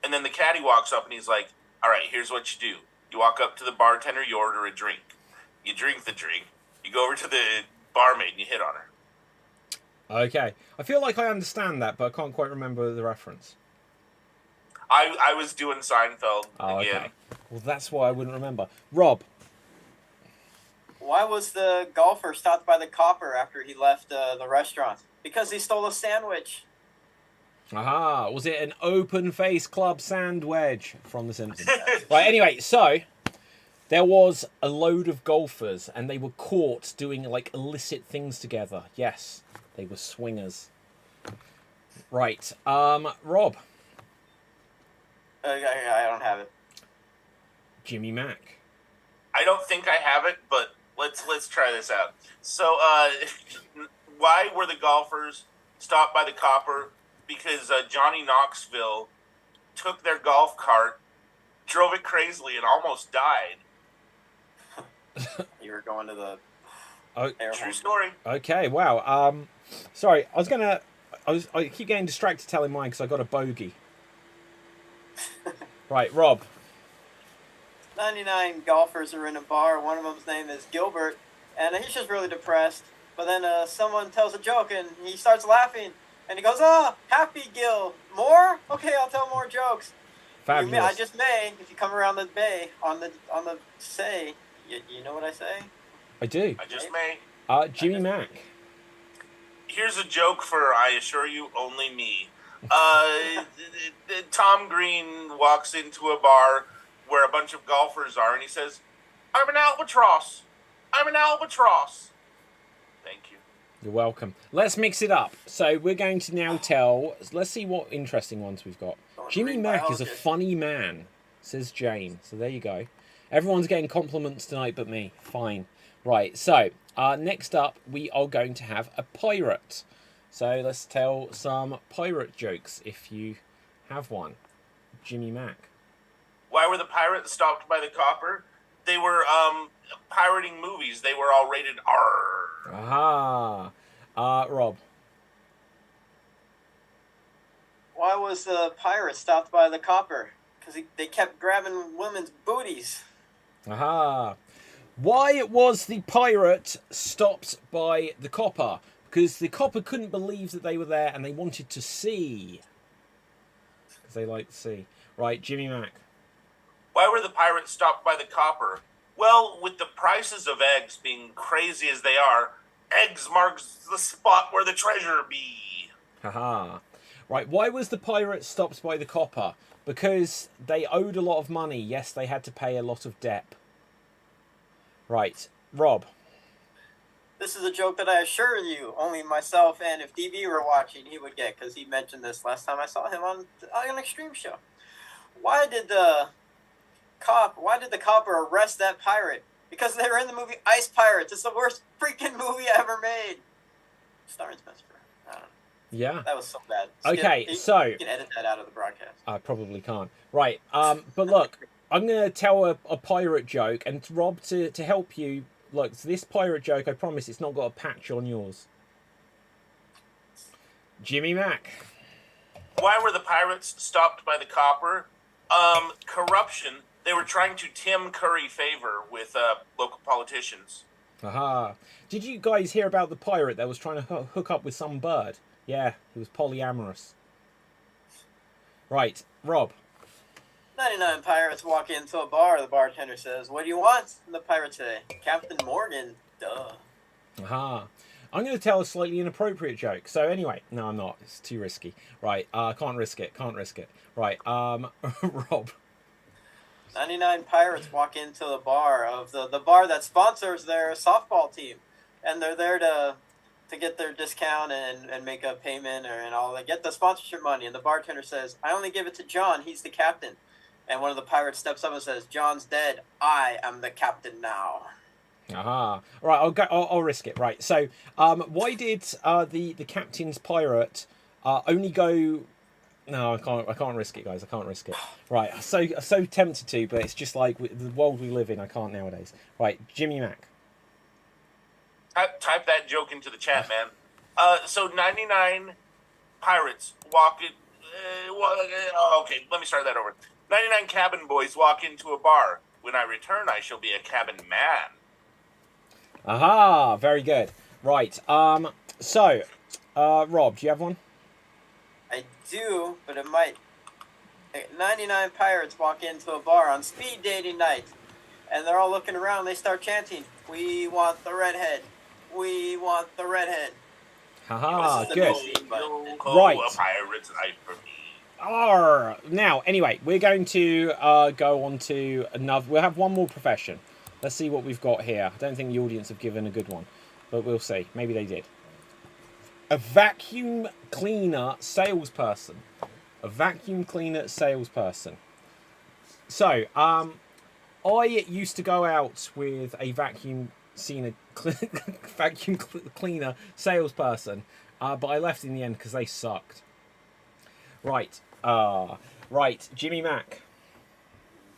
[SPEAKER 2] And then the caddy walks up and he's like, "All right, here's what you do. You walk up to the bartender, you order a drink. You drink the drink. You go over to the barmaid and you hit on her."
[SPEAKER 1] Okay, I feel like I understand that, but I can't quite remember the reference.
[SPEAKER 2] I was doing Seinfeld
[SPEAKER 1] Oh,
[SPEAKER 2] again.
[SPEAKER 1] okay. Well, that's why I wouldn't remember. Rob.
[SPEAKER 3] Why was the golfer stopped by the copper after he left the restaurant? Because he stole a sandwich.
[SPEAKER 1] Aha, was it an open-face club sandwich from The Simpsons? Right, anyway, so there was a load of golfers and they were caught doing like illicit things together. Yes, they were swingers. Right, Rob.
[SPEAKER 3] I don't have it.
[SPEAKER 1] Jimmy Mack.
[SPEAKER 2] I don't think I have it, but let's try this out. So, why were the golfers stopped by the copper? Because Johnny Knoxville took their golf cart, drove it crazily, and almost died.
[SPEAKER 3] You were going to the
[SPEAKER 2] True story.
[SPEAKER 1] Okay, wow. Sorry, I keep getting distracted telling mine because I got a bogey. Right, Rob.
[SPEAKER 3] 99 golfers are in a bar. One of them's name is Gilbert, and he's just really depressed. But then someone tells a joke, and he starts laughing, and he goes, "Oh, happy Gil. More? Okay, I'll tell more jokes."
[SPEAKER 1] Fabulous.
[SPEAKER 3] I just may, if you come around the bay, on the say, you know what I say?
[SPEAKER 1] I do.
[SPEAKER 2] I just may.
[SPEAKER 1] Jimmy Mack.
[SPEAKER 2] Here's a joke for, I assure you, only me. Tom Green walks into a bar where a bunch of golfers are, and he says, "I'm an albatross. I'm an albatross." Thank you.
[SPEAKER 1] You're welcome. Let's mix it up. So we're going to now tell... Let's see what interesting ones we've got. Jimmy Mack is a funny man, says Jane. So there you go. Everyone's getting compliments tonight but me. Fine. Right, so next up we are going to have a pirate. So let's tell some pirate jokes if you have one. Jimmy Mack.
[SPEAKER 2] Why were the pirates stopped by the copper? They were pirating movies. They were all rated R.
[SPEAKER 1] Aha. Rob.
[SPEAKER 3] Why was the pirate stopped by the copper? Because they kept grabbing women's booties.
[SPEAKER 1] Aha. Why was the pirate stopped by the copper? Because the copper couldn't believe that they were there and they wanted to see. Because they like to see. Right, Jimmy Mack.
[SPEAKER 2] Why were the pirates stopped by the copper? Well, with the prices of eggs being crazy as they are, eggs marks the spot where the treasure be.
[SPEAKER 1] Haha. Right, why was the pirate stopped by the copper? Because they owed a lot of money. Yes, they had to pay a lot of debt. Right, Rob.
[SPEAKER 3] This is a joke that I assure you, only myself and if DB were watching, he would get, because he mentioned this last time I saw him on an Extreme show. Why did the copper arrest that pirate? because they were in the movie Ice Pirates. It's the worst freaking movie ever made. Starring Spencer. I don't know.
[SPEAKER 1] Yeah.
[SPEAKER 3] That was so bad.
[SPEAKER 1] Okay, so
[SPEAKER 3] you can edit that out of the broadcast.
[SPEAKER 1] I probably can't. Right. But look, I'm gonna tell a pirate joke, and Rob, to help you. Look, so this pirate joke, I promise, it's not got a patch on yours. Jimmy Mac.
[SPEAKER 2] Why were the pirates stopped by the copper? Corruption. They were trying to Tim Curry favor with local politicians.
[SPEAKER 1] Aha. Did you guys hear about the pirate that was trying to hook up with some bird? Yeah, he was polyamorous. Right, Rob.
[SPEAKER 3] 99 pirates walk into a bar. The bartender says, "What do you want?" And the pirates say, "Captain Morgan." Duh.
[SPEAKER 1] Aha. I'm going to tell a slightly inappropriate joke. So anyway, no, I'm not. It's too risky. Right, can't risk it. Can't risk it. Right, Rob.
[SPEAKER 3] 99 pirates walk into the bar of the bar that sponsors their softball team, and they're there to get their discount and make a payment and all that, get the sponsorship money. And the bartender says, "I only give it to John. He's the captain." And one of the pirates steps up and says, "John's dead. I am the captain now."
[SPEAKER 1] Aha. Right, I'll risk it. Right. So, why did the captain's pirate only go? No, I can't risk it, guys. I can't risk it. Right. So tempted to, but it's just like the world we live in. I can't nowadays. Right, Jimmy Mac.
[SPEAKER 2] Type that joke into the chat, man. So 99 pirates walk in. Okay, let me start that over. 99 cabin boys walk into a bar. When I return, I shall be a cabin man.
[SPEAKER 1] Aha. Very good. Right. So, Rob, do you have one?
[SPEAKER 3] I do, but it might. 99 pirates walk into a bar on speed dating night, and they're all looking around. They start chanting, "We want the redhead. We want the redhead."
[SPEAKER 1] Haha,
[SPEAKER 3] This is the
[SPEAKER 1] good.
[SPEAKER 3] movie, but
[SPEAKER 1] Right.
[SPEAKER 2] A pirate's life for me.
[SPEAKER 1] Arr. Now, anyway, we're going to go on to another. We'll have one more profession. Let's see what we've got here. I don't think the audience have given a good one, but we'll see. Maybe they did. A vacuum cleaner salesperson. A vacuum cleaner salesperson. So, I used to go out with a vacuum cleaner salesperson, but I left in the end because they sucked. Right. Right. Jimmy Mac.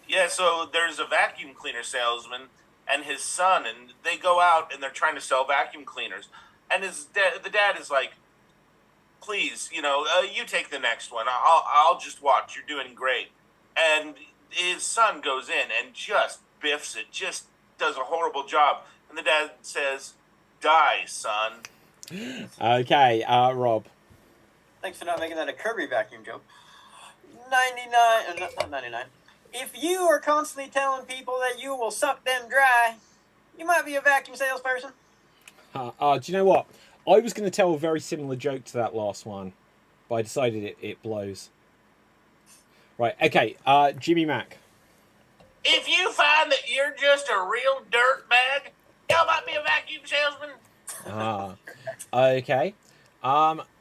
[SPEAKER 2] Yeah, so there's a vacuum cleaner salesman and his son, and they go out and they're trying to sell vacuum cleaners. And the dad is like, "Please, you take the next one. I'll just watch. You're doing great." And his son goes in and just biffs it, just does a horrible job. And the dad says, "Die, son."
[SPEAKER 1] Okay, Rob.
[SPEAKER 3] thanks for not making that a Kirby vacuum joke. 99, not 99. If you are constantly telling people that you will suck them dry, you might be a vacuum salesperson.
[SPEAKER 1] Do you know what? I was going to tell a very similar joke to that last one, but I decided it blows. Right, okay, Jimmy Mac.
[SPEAKER 2] If you find that you're just a real dirtbag, you might be a vacuum salesman.
[SPEAKER 1] Okay.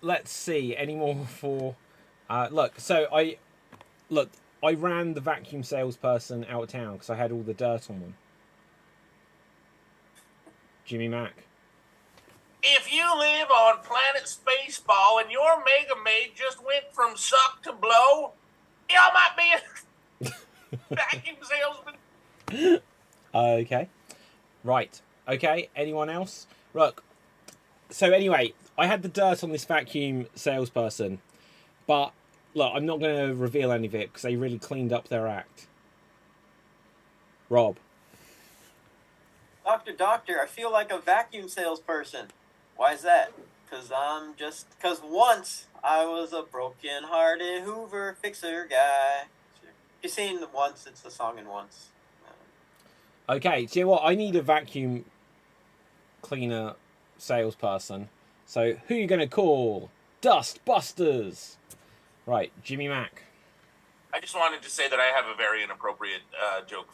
[SPEAKER 1] Let's see. Any more for... Look, I ran the vacuum salesperson out of town because I had all the dirt on them. Jimmy Mac.
[SPEAKER 2] If you live on planet Spaceball and your Mega Maid just went from suck to blow, you might be a vacuum salesman.
[SPEAKER 1] Okay. Right. Okay, anyone else? Look, so anyway, I had the dirt on this vacuum salesperson, but look, I'm not going to reveal any of it because they really cleaned up their act. Rob.
[SPEAKER 3] Doctor, I feel like a vacuum salesperson. Why is that? Because once I was a broken-hearted Hoover fixer guy. You've seen Once, it's the song in Once.
[SPEAKER 1] Okay, do you know what? I need a vacuum cleaner salesperson. So who are you going to call? Dustbusters. Right, Jimmy Mac.
[SPEAKER 2] I just wanted to say that I have a very inappropriate joke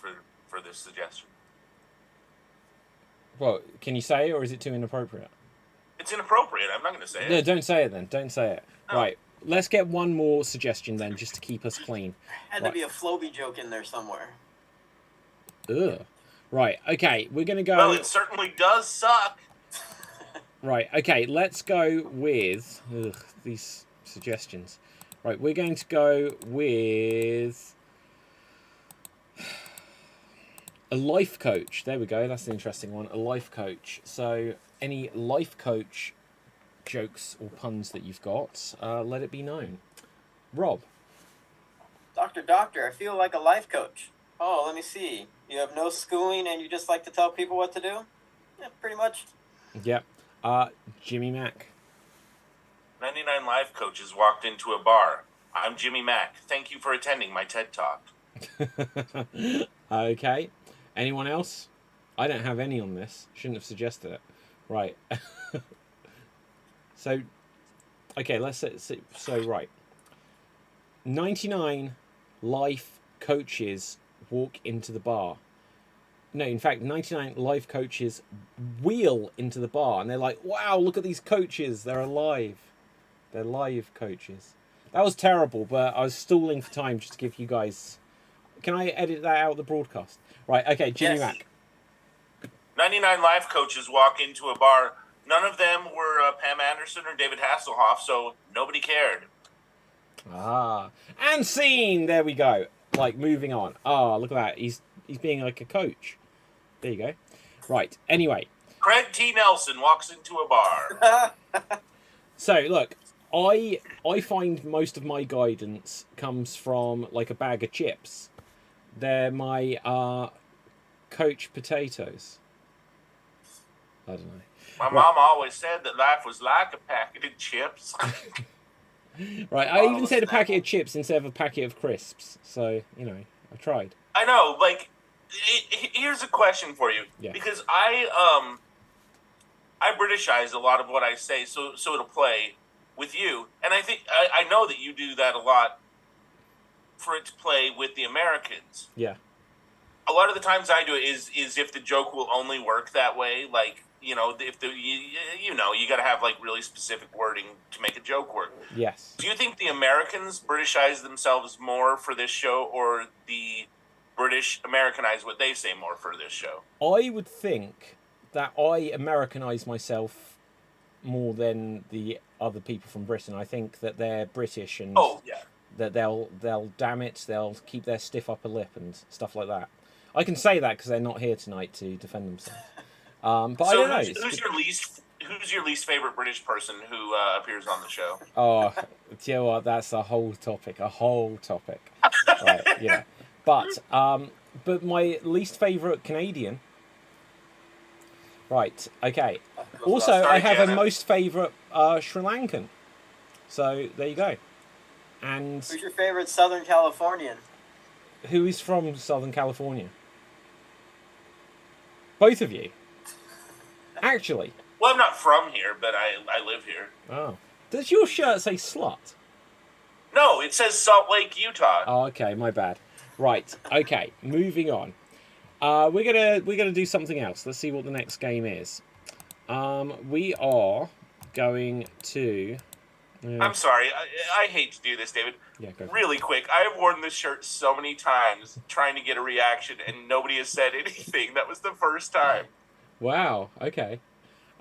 [SPEAKER 2] for this suggestion.
[SPEAKER 1] Well, can you say it, or is it too inappropriate?
[SPEAKER 2] It's inappropriate. I'm not going to say it.
[SPEAKER 1] No, don't say it then. Don't say it. No. Right, let's get one more suggestion then, just to keep us clean.
[SPEAKER 3] Had to be a Floby joke in there somewhere.
[SPEAKER 1] Ugh. Right, okay, we're going to go...
[SPEAKER 2] Well, it certainly does suck.
[SPEAKER 1] Right, okay, let's go with... Ugh, these suggestions. Right, we're going to go with... a life coach. There we go, that's an interesting one. A life coach. So, any life coach jokes or puns that you've got, let it be known. Rob.
[SPEAKER 3] Doctor, I feel like a life coach. Oh, let me see. You have no schooling and you just like to tell people what to do? Yeah, pretty much.
[SPEAKER 1] Yep. Jimmy Mack.
[SPEAKER 2] 99 life coaches walked into a bar. I'm Jimmy Mack. Thank you for attending my TED Talk.
[SPEAKER 1] Okay. Anyone else? I don't have any on this. Shouldn't have suggested it. Right. So, okay, let's see. So, right. 99 life coaches walk into the bar. No, in fact, 99 life coaches wheel into the bar. And they're like, wow, look at these coaches. They're alive. They're live coaches. That was terrible, but I was stalling for time just to give you guys... Can I edit that out of the broadcast? Right, okay, Jimmy
[SPEAKER 3] Yes.
[SPEAKER 1] Mack.
[SPEAKER 2] 99 life coaches walk into a bar. None of them were Pam Anderson or David Hasselhoff, so nobody cared.
[SPEAKER 1] Ah, and scene. There we go. Like, moving on. Ah, look at that. He's being like a coach. There you go. Right. Anyway.
[SPEAKER 2] Craig T. Nelson walks into a bar.
[SPEAKER 1] So look, I find most of my guidance comes from like a bag of chips. They're my coach potatoes. I don't know.
[SPEAKER 2] My mom always said that life was like a packet of chips.
[SPEAKER 1] Right. I even said a packet of chips instead of a packet of crisps. So you know, I tried.
[SPEAKER 2] I know. Like, here's a question for you.
[SPEAKER 1] Yeah.
[SPEAKER 2] Because I Britishize a lot of what I say, so it'll play with you. And I think I know that you do that a lot for it to play with the Americans.
[SPEAKER 1] Yeah.
[SPEAKER 2] A lot of the times I do it is if the joke will only work that way. Like, you know, if you got to have like really specific wording to make a joke work.
[SPEAKER 1] Yes.
[SPEAKER 2] Do you think the Americans Britishize themselves more for this show, or the British Americanize what they say more for this show?
[SPEAKER 1] I would think that I Americanize myself more than the other people from Britain. I think that they're British and that they'll damn it, they'll keep their stiff upper lip and stuff like that. I can say that because they're not here tonight to defend themselves. But I don't know.
[SPEAKER 2] Who's your least favorite British person who appears on the show?
[SPEAKER 1] Oh, do you know what? That's a whole topic. Right, yeah. But my least favourite Canadian. Right, okay. Also, I have a most favourite Sri Lankan. So, there you go. And
[SPEAKER 3] Who's your favorite Southern Californian?
[SPEAKER 1] who is from Southern California? Both of you. Actually.
[SPEAKER 2] Well, I'm not from here, but I live here.
[SPEAKER 1] Oh. Does your shirt say slut?
[SPEAKER 2] No, it says Salt Lake, Utah.
[SPEAKER 1] Oh, okay, my bad. Right, okay, moving on. We're gonna do something else. Let's see what the next game is. We are going to...
[SPEAKER 2] I'm sorry, I hate to do this, David.
[SPEAKER 1] Yeah, go.
[SPEAKER 2] Really quick, I have worn this shirt so many times trying to get a reaction, and nobody has said anything. That was the first time.
[SPEAKER 1] Wow, okay.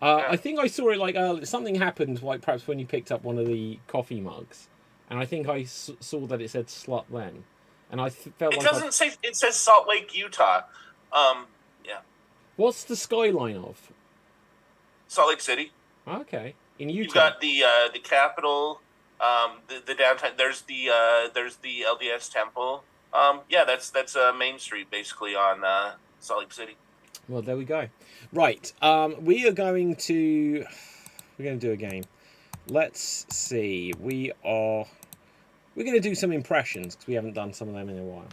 [SPEAKER 1] I think I saw it like something happened, like perhaps when you picked up one of the coffee mugs, and I think I saw that it said slut then, and I felt
[SPEAKER 2] It
[SPEAKER 1] like
[SPEAKER 2] doesn't say. It says Salt Lake, Utah. Yeah.
[SPEAKER 1] What's the skyline of?
[SPEAKER 2] Salt Lake City.
[SPEAKER 1] Okay, in Utah.
[SPEAKER 2] You've got the Capitol, the downtown. There's the LDS temple. Yeah, that's Main Street basically on Salt Lake City.
[SPEAKER 1] Well, there we go. Right, we're going to do a game. Let's see. We're going to do some impressions because we haven't done some of them in a while.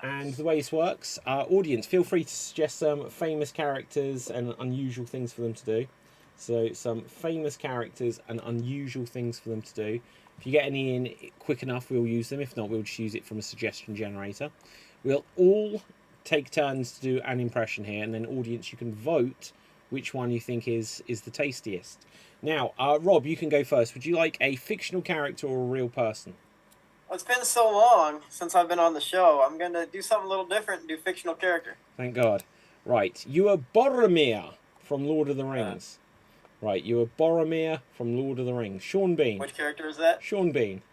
[SPEAKER 1] And the way this works, audience, feel free to suggest some famous characters and unusual things for them to do. So some famous characters and unusual things for them to do. If you get any in quick enough, we'll use them. If not, we'll just use it from a suggestion generator. We'll all take turns to do an impression here, and then audience, you can vote which one you think is the tastiest. Now, Rob, you can go first. Would you like a fictional character or a real person?
[SPEAKER 3] Well, it's been so long since I've been on the show. I'm going to do something a little different and do fictional character.
[SPEAKER 1] Thank God. Right, you are Boromir from Lord of the Rings. Right, you are Boromir from Lord of the Rings. Sean Bean.
[SPEAKER 3] Which character is that?
[SPEAKER 1] Sean Bean.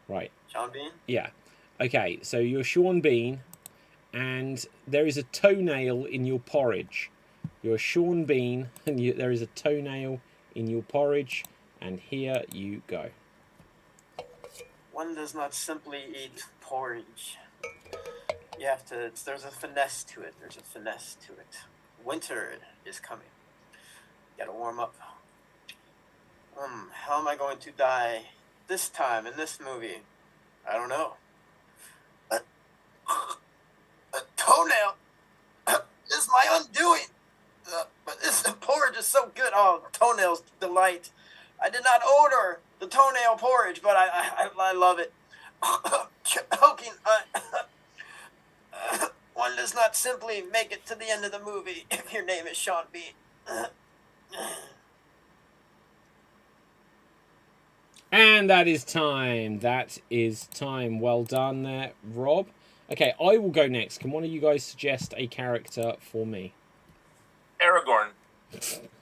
[SPEAKER 1] Right.
[SPEAKER 3] Sean Bean?
[SPEAKER 1] Yeah. Okay, so you're Sean Bean, and there is a toenail in your porridge. You're Sean Bean, and there is a toenail in your porridge, and here you go.
[SPEAKER 3] One does not simply eat porridge. You have to. There's a finesse to it. There's a finesse to it. Winter is coming. You gotta warm up. How am I going to die this time in this movie? I don't know. A toenail is my undoing. But this porridge is so good. Oh, toenails delight. I did not order the toenail porridge, but I love it. Choking. One does not simply make it to the end of the movie if your name is Sean Bean.
[SPEAKER 1] And that is time. That is time. Well done there, Rob. Okay, I will go next. Can one of you guys suggest a character for me?
[SPEAKER 2] Aragorn.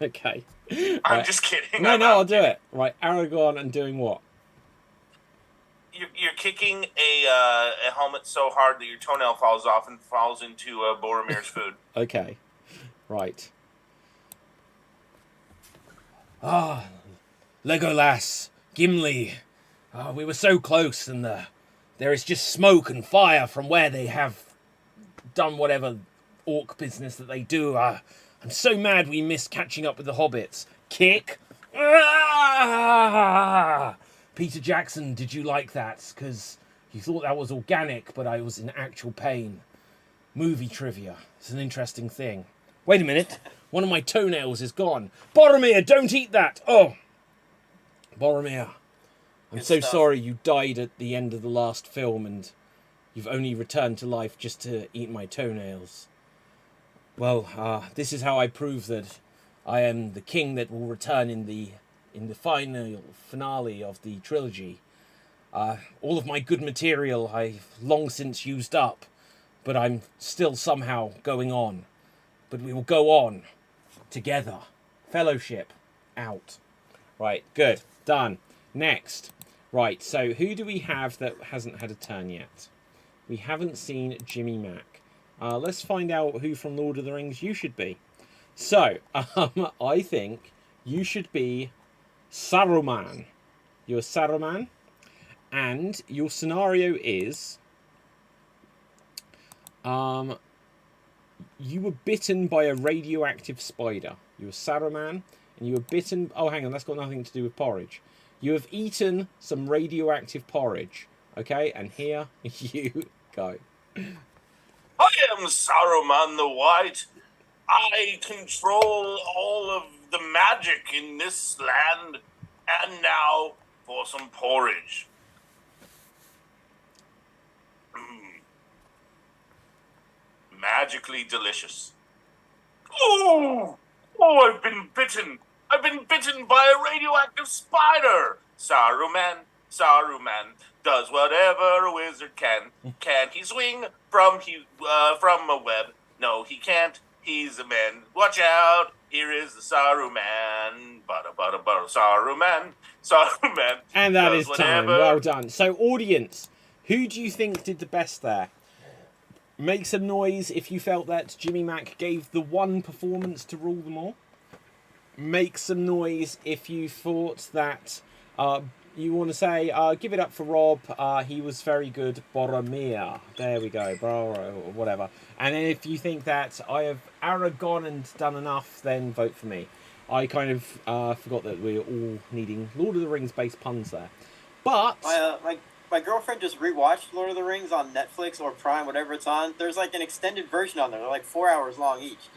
[SPEAKER 1] Okay.
[SPEAKER 2] I'm
[SPEAKER 1] Right.
[SPEAKER 2] just kidding.
[SPEAKER 1] No, I'll do it. Right, Aragorn and doing what?
[SPEAKER 2] You're kicking a helmet so hard that your toenail falls off and falls into Boromir's food.
[SPEAKER 1] Okay. Right. Ah, Legolas, Gimli. We were so close, and there is just smoke and fire from where they have done whatever orc business that they do. I'm so mad we missed catching up with the hobbits. Kick. Ah! Peter Jackson, did you like that? Because you thought that was organic, but I was in actual pain. Movie trivia. It's an interesting thing. Wait a minute. One of my toenails is gone. Boromir, don't eat that. Oh. Boromir. I'm
[SPEAKER 3] Good
[SPEAKER 1] so
[SPEAKER 3] stuff.
[SPEAKER 1] sorry you died at the end of the last film and you've only returned to life just to eat my toenails. Well, this is how I prove that I am the king that will return in the final finale of the trilogy. All of my good material I've long since used up, but I'm still somehow going on. But we will go on together. Fellowship out. Right, good. Done. Next. Right, so who do we have that hasn't had a turn yet? We haven't seen Jimmy Mac. Let's find out who from Lord of the Rings you should be. So, I think you should be Saruman. You're Saruman. And your scenario is... you were bitten by a radioactive spider. You were Saruman, and you were bitten... Oh, hang on, that's got nothing to do with porridge. You have eaten some radioactive porridge. Okay, and here you go.
[SPEAKER 2] I am Saruman the White. I control all of the magic in this land. And now for some porridge. Magically delicious. Oh, I've been bitten. I've been bitten by a radioactive spider. Saruman does whatever a wizard can. Can he swing from a web? No, he can't. He's a man. Watch out! Here is the Saruman. Saruman.
[SPEAKER 1] And that
[SPEAKER 2] does
[SPEAKER 1] is time.
[SPEAKER 2] whatever.
[SPEAKER 1] Well done. So, audience, who do you think did the best there? Make some noise if you felt that Jimmy Mac gave the one performance to rule them all. Make some noise if you thought that you want to say, give it up for Rob. He was very good. Boromir. There we go. Or whatever. And then if you think that I have Aragorn and done enough, then vote for me. I kind of forgot that we were all needing Lord of the Rings based puns there. But...
[SPEAKER 3] My girlfriend just rewatched Lord of the Rings on Netflix or Prime, whatever it's on. There's like an extended version on there. They're like 4 hours long each.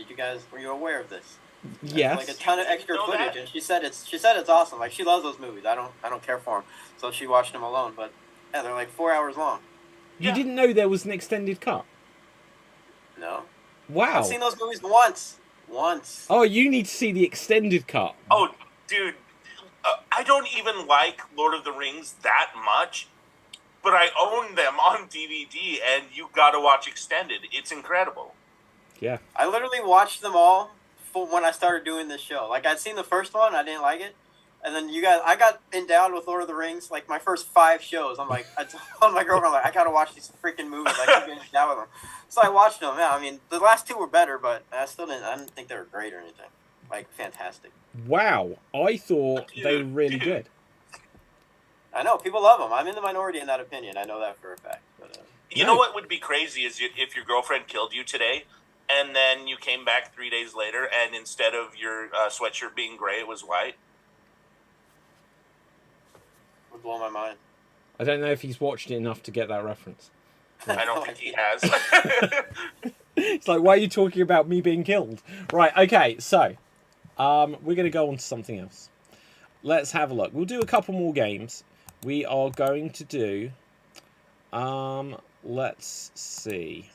[SPEAKER 3] Were you aware of this?
[SPEAKER 1] Yes.
[SPEAKER 3] Like a ton of extra
[SPEAKER 2] Know
[SPEAKER 3] footage,
[SPEAKER 2] that?
[SPEAKER 3] and she said it's awesome. Like she loves those movies. I don't care for them, so she watched them alone. But yeah, they're like 4 hours long.
[SPEAKER 1] You
[SPEAKER 2] Yeah.
[SPEAKER 1] didn't know there was an extended cut?
[SPEAKER 3] No,
[SPEAKER 1] Wow.
[SPEAKER 3] I've seen those movies once.
[SPEAKER 1] Oh, you need to see the extended cut.
[SPEAKER 2] Oh, dude, I don't even like Lord of the Rings that much, but I own them on DVD, and you gotta watch Extended. It's incredible.
[SPEAKER 1] Yeah.
[SPEAKER 3] I literally watched them all when I started doing this show. Like, I'd seen the first one, I didn't like it. And then I got endowed with Lord of the Rings, like, my first 5 shows. I'm like, I told my girlfriend, like, I gotta watch these freaking movies. I keep getting endowed with them. So I watched them. Yeah, I mean, the last 2 were better, but I didn't think they were great or anything. Like, fantastic.
[SPEAKER 1] Wow. I thought they were really good.
[SPEAKER 3] I know, people love them. I'm in the minority in that opinion. I know that for a fact. But,
[SPEAKER 2] you know what would be crazy is if your girlfriend killed you today, and then you came back 3 days later, and instead of your sweatshirt being gray, it was white.
[SPEAKER 3] would blow my mind.
[SPEAKER 1] I don't know if he's watched it enough to get that reference.
[SPEAKER 2] I don't think he has.
[SPEAKER 1] It's like, why are you talking about me being killed? Right, okay, so we're going to go on to something else. Let's have a look. We'll do a couple more games. We are going to do... let's see.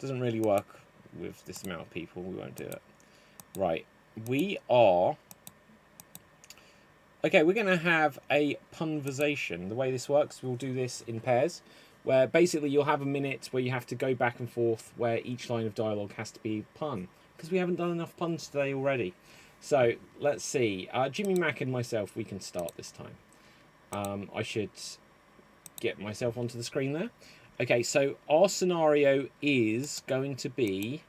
[SPEAKER 1] Doesn't really work with this amount of people. We won't do it. Right, we are... Okay, we're going to have a punversation. The way this works, we'll do this in pairs, where basically you'll have a minute where you have to go back and forth, where each line of dialogue has to be pun, because we haven't done enough puns today already. So, let's see. Jimmy Mack and myself, we can start this time. I should get myself onto the screen there. Okay, so our scenario is going to be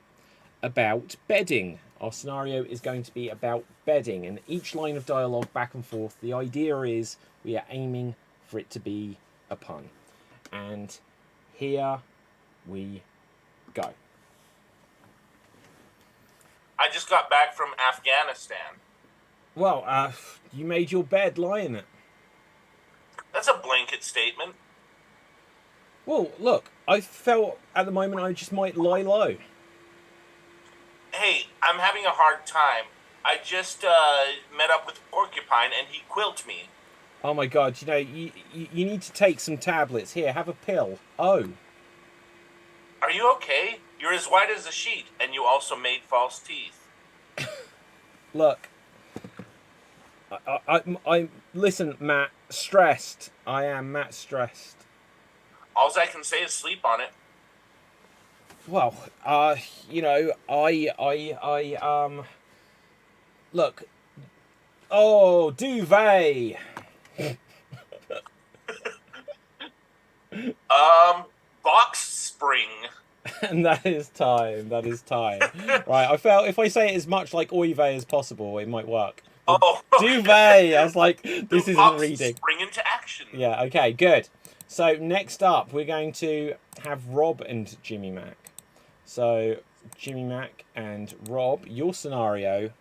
[SPEAKER 1] about bedding. Our scenario is going to be about bedding, and each line of dialogue back and forth, the idea is we are aiming for it to be a pun. And here we go.
[SPEAKER 2] I just got back from Afghanistan.
[SPEAKER 1] Well, you made your bed, lie in it.
[SPEAKER 2] That's a blanket statement.
[SPEAKER 1] Well, look, I felt at the moment I just might lie low.
[SPEAKER 2] Hey, I'm having a hard time. I just met up with Porcupine, and he quilted me.
[SPEAKER 1] Oh my god, you know, you need to take some tablets. Here, have a pill. Oh.
[SPEAKER 2] Are you okay? You're as white as a sheet, and you also made false teeth.
[SPEAKER 1] Look. I listen, Matt, stressed. I am Matt stressed.
[SPEAKER 2] All I can say is sleep on it.
[SPEAKER 1] Well, you know, look. Oh, duvet.
[SPEAKER 2] Box spring.
[SPEAKER 1] And that is time. That is time. Right, I felt if I say it as much like oive as possible, it might work.
[SPEAKER 2] Oh,
[SPEAKER 1] duvet. I was like, this isn't reading.
[SPEAKER 2] Spring into action.
[SPEAKER 1] Yeah. Okay. Good. So next up, we're going to have Rob and Jimmy Mack. So Jimmy Mack and Rob, your scenario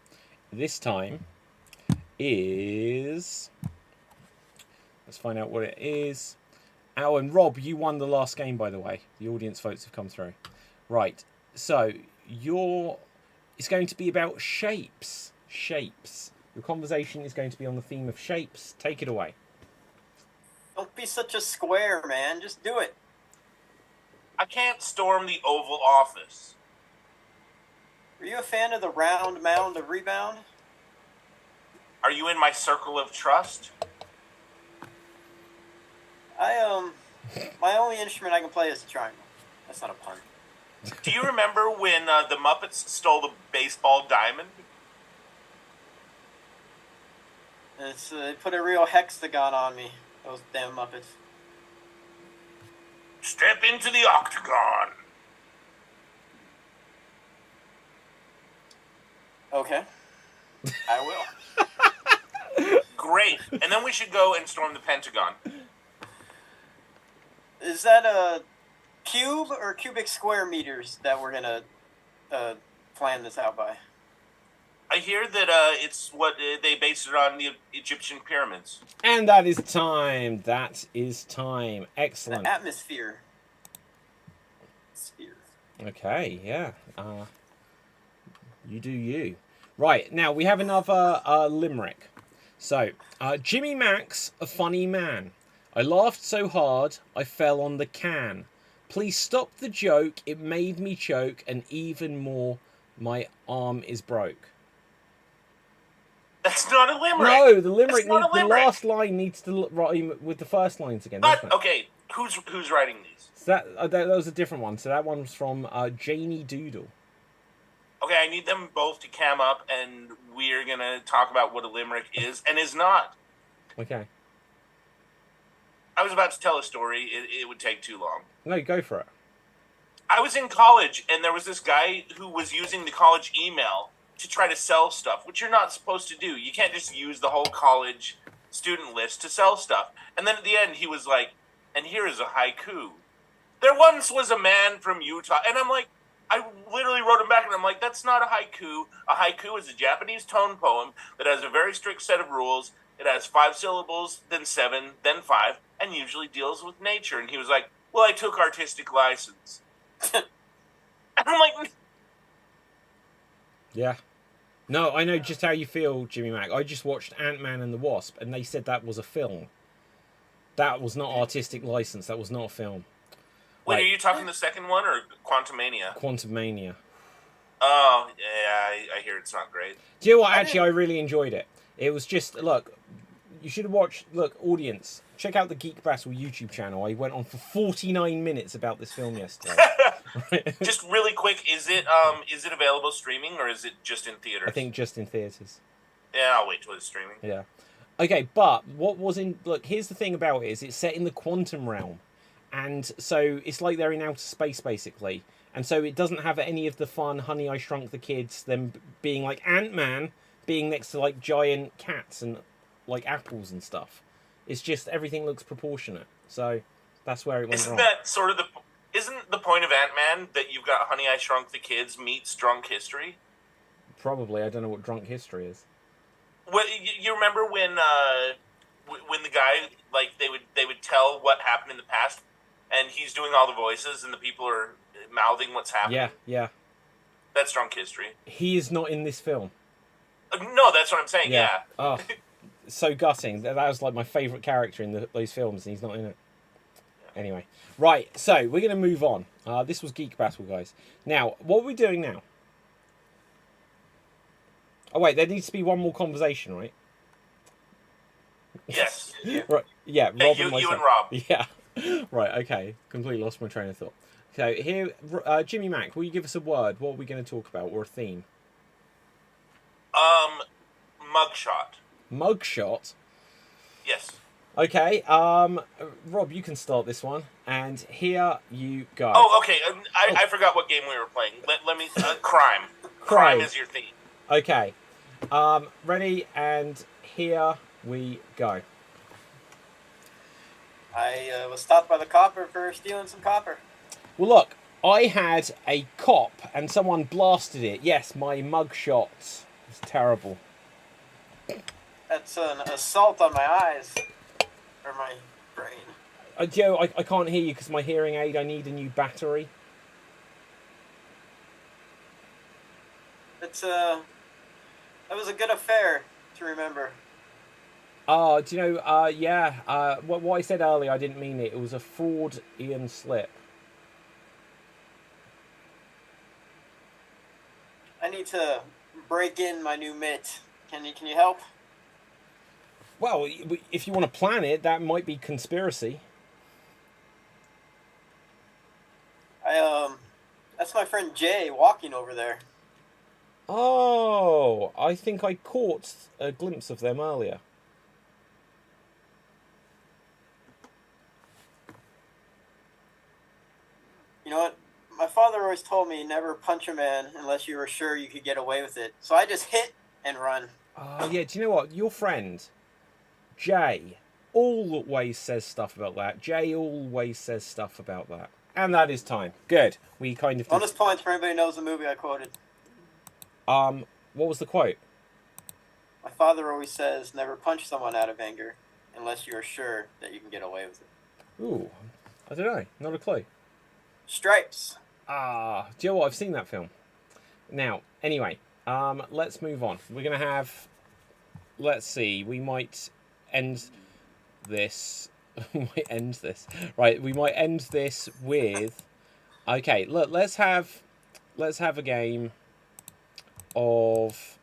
[SPEAKER 1] this time is... Let's find out what it is. Oh, and Rob, you won the last game, by the way. The audience votes have come through. Right. So it's going to be about shapes. Shapes. Your conversation is going to be on the theme of shapes. Take it away.
[SPEAKER 3] Don't be such a square, man. Just do it.
[SPEAKER 2] I can't storm the Oval Office.
[SPEAKER 3] Are you a fan of the round mound of rebound?
[SPEAKER 2] Are you in my circle of trust?
[SPEAKER 3] My only instrument I can play is the triangle. That's not a pun.
[SPEAKER 2] Do you remember when the Muppets stole the baseball diamond?
[SPEAKER 3] They put a real hexagon on me. Those damn Muppets.
[SPEAKER 2] Step into the octagon.
[SPEAKER 3] Okay. I will.
[SPEAKER 2] Great. And then we should go and storm the Pentagon.
[SPEAKER 3] Is that a cube or cubic square meters that we're going to plan this out by?
[SPEAKER 2] I hear that it's what they based it on, the Egyptian pyramids.
[SPEAKER 1] And that is time. That is time. Excellent.
[SPEAKER 3] The atmosphere. Sphere.
[SPEAKER 1] Okay, yeah. You do you. Right, now we have another limerick. So, Jimmy Mack's a funny man. I laughed so hard, I fell on the can. Please stop the joke, it made me choke, and even more, my arm is broke.
[SPEAKER 2] That's not a limerick.
[SPEAKER 1] No, the limerick,
[SPEAKER 2] the
[SPEAKER 1] last line needs to rhyme with the first lines again.
[SPEAKER 2] But, okay, who's writing these?
[SPEAKER 1] So that was a different one. So that one's from Janie Doodle.
[SPEAKER 2] Okay, I need them both to cam up, and we're gonna talk about what a limerick is and is not.
[SPEAKER 1] Okay.
[SPEAKER 2] I was about to tell a story. It would take too long.
[SPEAKER 1] No, go for it.
[SPEAKER 2] I was in college, and there was this guy who was using the college email to try to sell stuff, which you're not supposed to do. You can't just use the whole college student list to sell stuff. And then at the end, he was like, and here is a haiku. There once was a man from Utah. And I'm like, I literally wrote him back, and I'm like, that's not a haiku. A haiku is a Japanese tone poem that has a very strict set of rules. It has 5 syllables, then 7, then 5, and usually deals with nature. And he was like, well, I took artistic license. And I'm like,
[SPEAKER 1] Yeah. No, I know just how you feel, Jimmy Mac. I just watched Ant-Man and the Wasp, and they said that was a film. That was not artistic license. That was not a film.
[SPEAKER 2] wait,
[SPEAKER 1] Like,
[SPEAKER 2] are you talking the second one or Quantumania?
[SPEAKER 1] Quantumania.
[SPEAKER 2] Oh, yeah, I hear it's not great.
[SPEAKER 1] Do you know what? Actually, I really enjoyed it. It was just, look, you should watch, look, audience, check out the Geek Battle YouTube channel. I went on for 49 minutes about this film yesterday.
[SPEAKER 2] Just really quick, is it available streaming or is it just in theaters?
[SPEAKER 1] I think just in theatres.
[SPEAKER 2] Yeah, I'll wait till it's streaming.
[SPEAKER 1] Yeah. Okay, but what was in... Look, here's the thing about it is it's set in the quantum realm. And so it's like they're in outer space, basically. And so it doesn't have any of the fun Honey, I Shrunk the Kids, them being like Ant-Man, being next to like giant cats and like apples and stuff. It's just everything looks proportionate. So that's where it went wrong.
[SPEAKER 2] Isn't the point of Ant-Man that you've got Honey, I Shrunk the Kids meets Drunk History?
[SPEAKER 1] Probably. I don't know what drunk history is.
[SPEAKER 2] Well, you remember when the guy, like, they would tell what happened in the past, and he's doing all the voices, and the people are mouthing what's happening?
[SPEAKER 1] Yeah, yeah.
[SPEAKER 2] That's Drunk History.
[SPEAKER 1] He is not in this film.
[SPEAKER 2] No, that's what I'm saying, yeah.
[SPEAKER 1] Oh, so gutting. That was like my favourite character in those films, and he's not in it. Anyway. Right, so we're going to move on. This was Geek Battle, guys. Now, what are we doing now? Oh, wait, there needs to be one more conversation, right?
[SPEAKER 2] Yes.
[SPEAKER 1] Right, yeah, Rob
[SPEAKER 2] you,
[SPEAKER 1] and myself.
[SPEAKER 2] you and Rob.
[SPEAKER 1] Yeah. Right, okay. Completely lost my train of thought. So, here, Jimmy Mac, will you give us a word? What are we going to talk about, or a theme?
[SPEAKER 2] Mugshot.
[SPEAKER 1] Mugshot?
[SPEAKER 2] Yes.
[SPEAKER 1] Okay, Rob, you can start this one, and here you go.
[SPEAKER 2] Oh, okay. I forgot what game we were playing. Let me... crime. Crime is your theme.
[SPEAKER 1] Okay. Ready, and here we go.
[SPEAKER 3] I was stopped by the copper for stealing some copper.
[SPEAKER 1] Well, look, I had a cop, and someone blasted it. Yes, my mugshot. It's terrible.
[SPEAKER 3] That's an assault on my eyes. Or my brain.
[SPEAKER 1] Joe, I can't hear you because my hearing aid, I need a new battery.
[SPEAKER 3] That was a good affair to remember.
[SPEAKER 1] Do you know, yeah, what I said earlier, I didn't mean it. It was a Freudian slip.
[SPEAKER 3] I need to break in my new mitt. Can you help?
[SPEAKER 1] Well, if you want to plan it, that might be conspiracy.
[SPEAKER 3] That's my friend Jay walking over there.
[SPEAKER 1] Oh, I think I caught a glimpse of them earlier.
[SPEAKER 3] You know what? My father always told me never punch a man unless you were sure you could get away with it. So I just hit and run.
[SPEAKER 1] Oh, yeah, do you know what? Your friend, Jay, always says stuff about that. Jay always says stuff about that. And that is time. Good. We kind of...
[SPEAKER 3] Bonus points for anybody who knows the movie I quoted.
[SPEAKER 1] What was the quote?
[SPEAKER 3] My father always says never punch someone out of anger unless you are sure that you can get away with it.
[SPEAKER 1] Ooh, I don't know. Not a clue.
[SPEAKER 3] Stripes.
[SPEAKER 1] Do you know what? I've seen that film. Now, anyway, let's move on. We're going to have... Let's see. We might end this... Right, we might end this with... Okay, look, let's have a game of...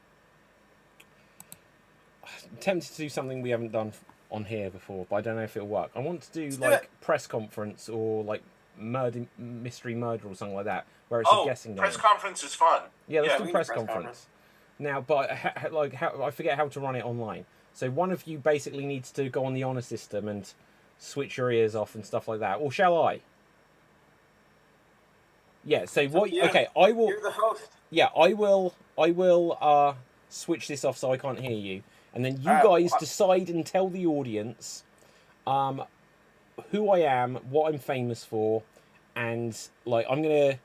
[SPEAKER 1] I'm tempted to do something we haven't done on here before, but I don't know if it'll work. I want to do, like, press conference or, like, mystery murder or something like that, where it's a guessing game.
[SPEAKER 2] Press conference is fun.
[SPEAKER 1] Yeah, let's
[SPEAKER 2] Yeah.
[SPEAKER 1] do press conference. Now, but I forget how to run it online. So one of you basically needs to go on the honor system and switch your ears off and stuff like that. Or shall I? Yeah. So what?
[SPEAKER 3] Yeah.
[SPEAKER 1] Okay, I will.
[SPEAKER 3] You're the host.
[SPEAKER 1] Yeah, I will switch this off so I can't hear you, and then you guys decide and tell the audience, who I am, what I'm famous for, and like I'm gonna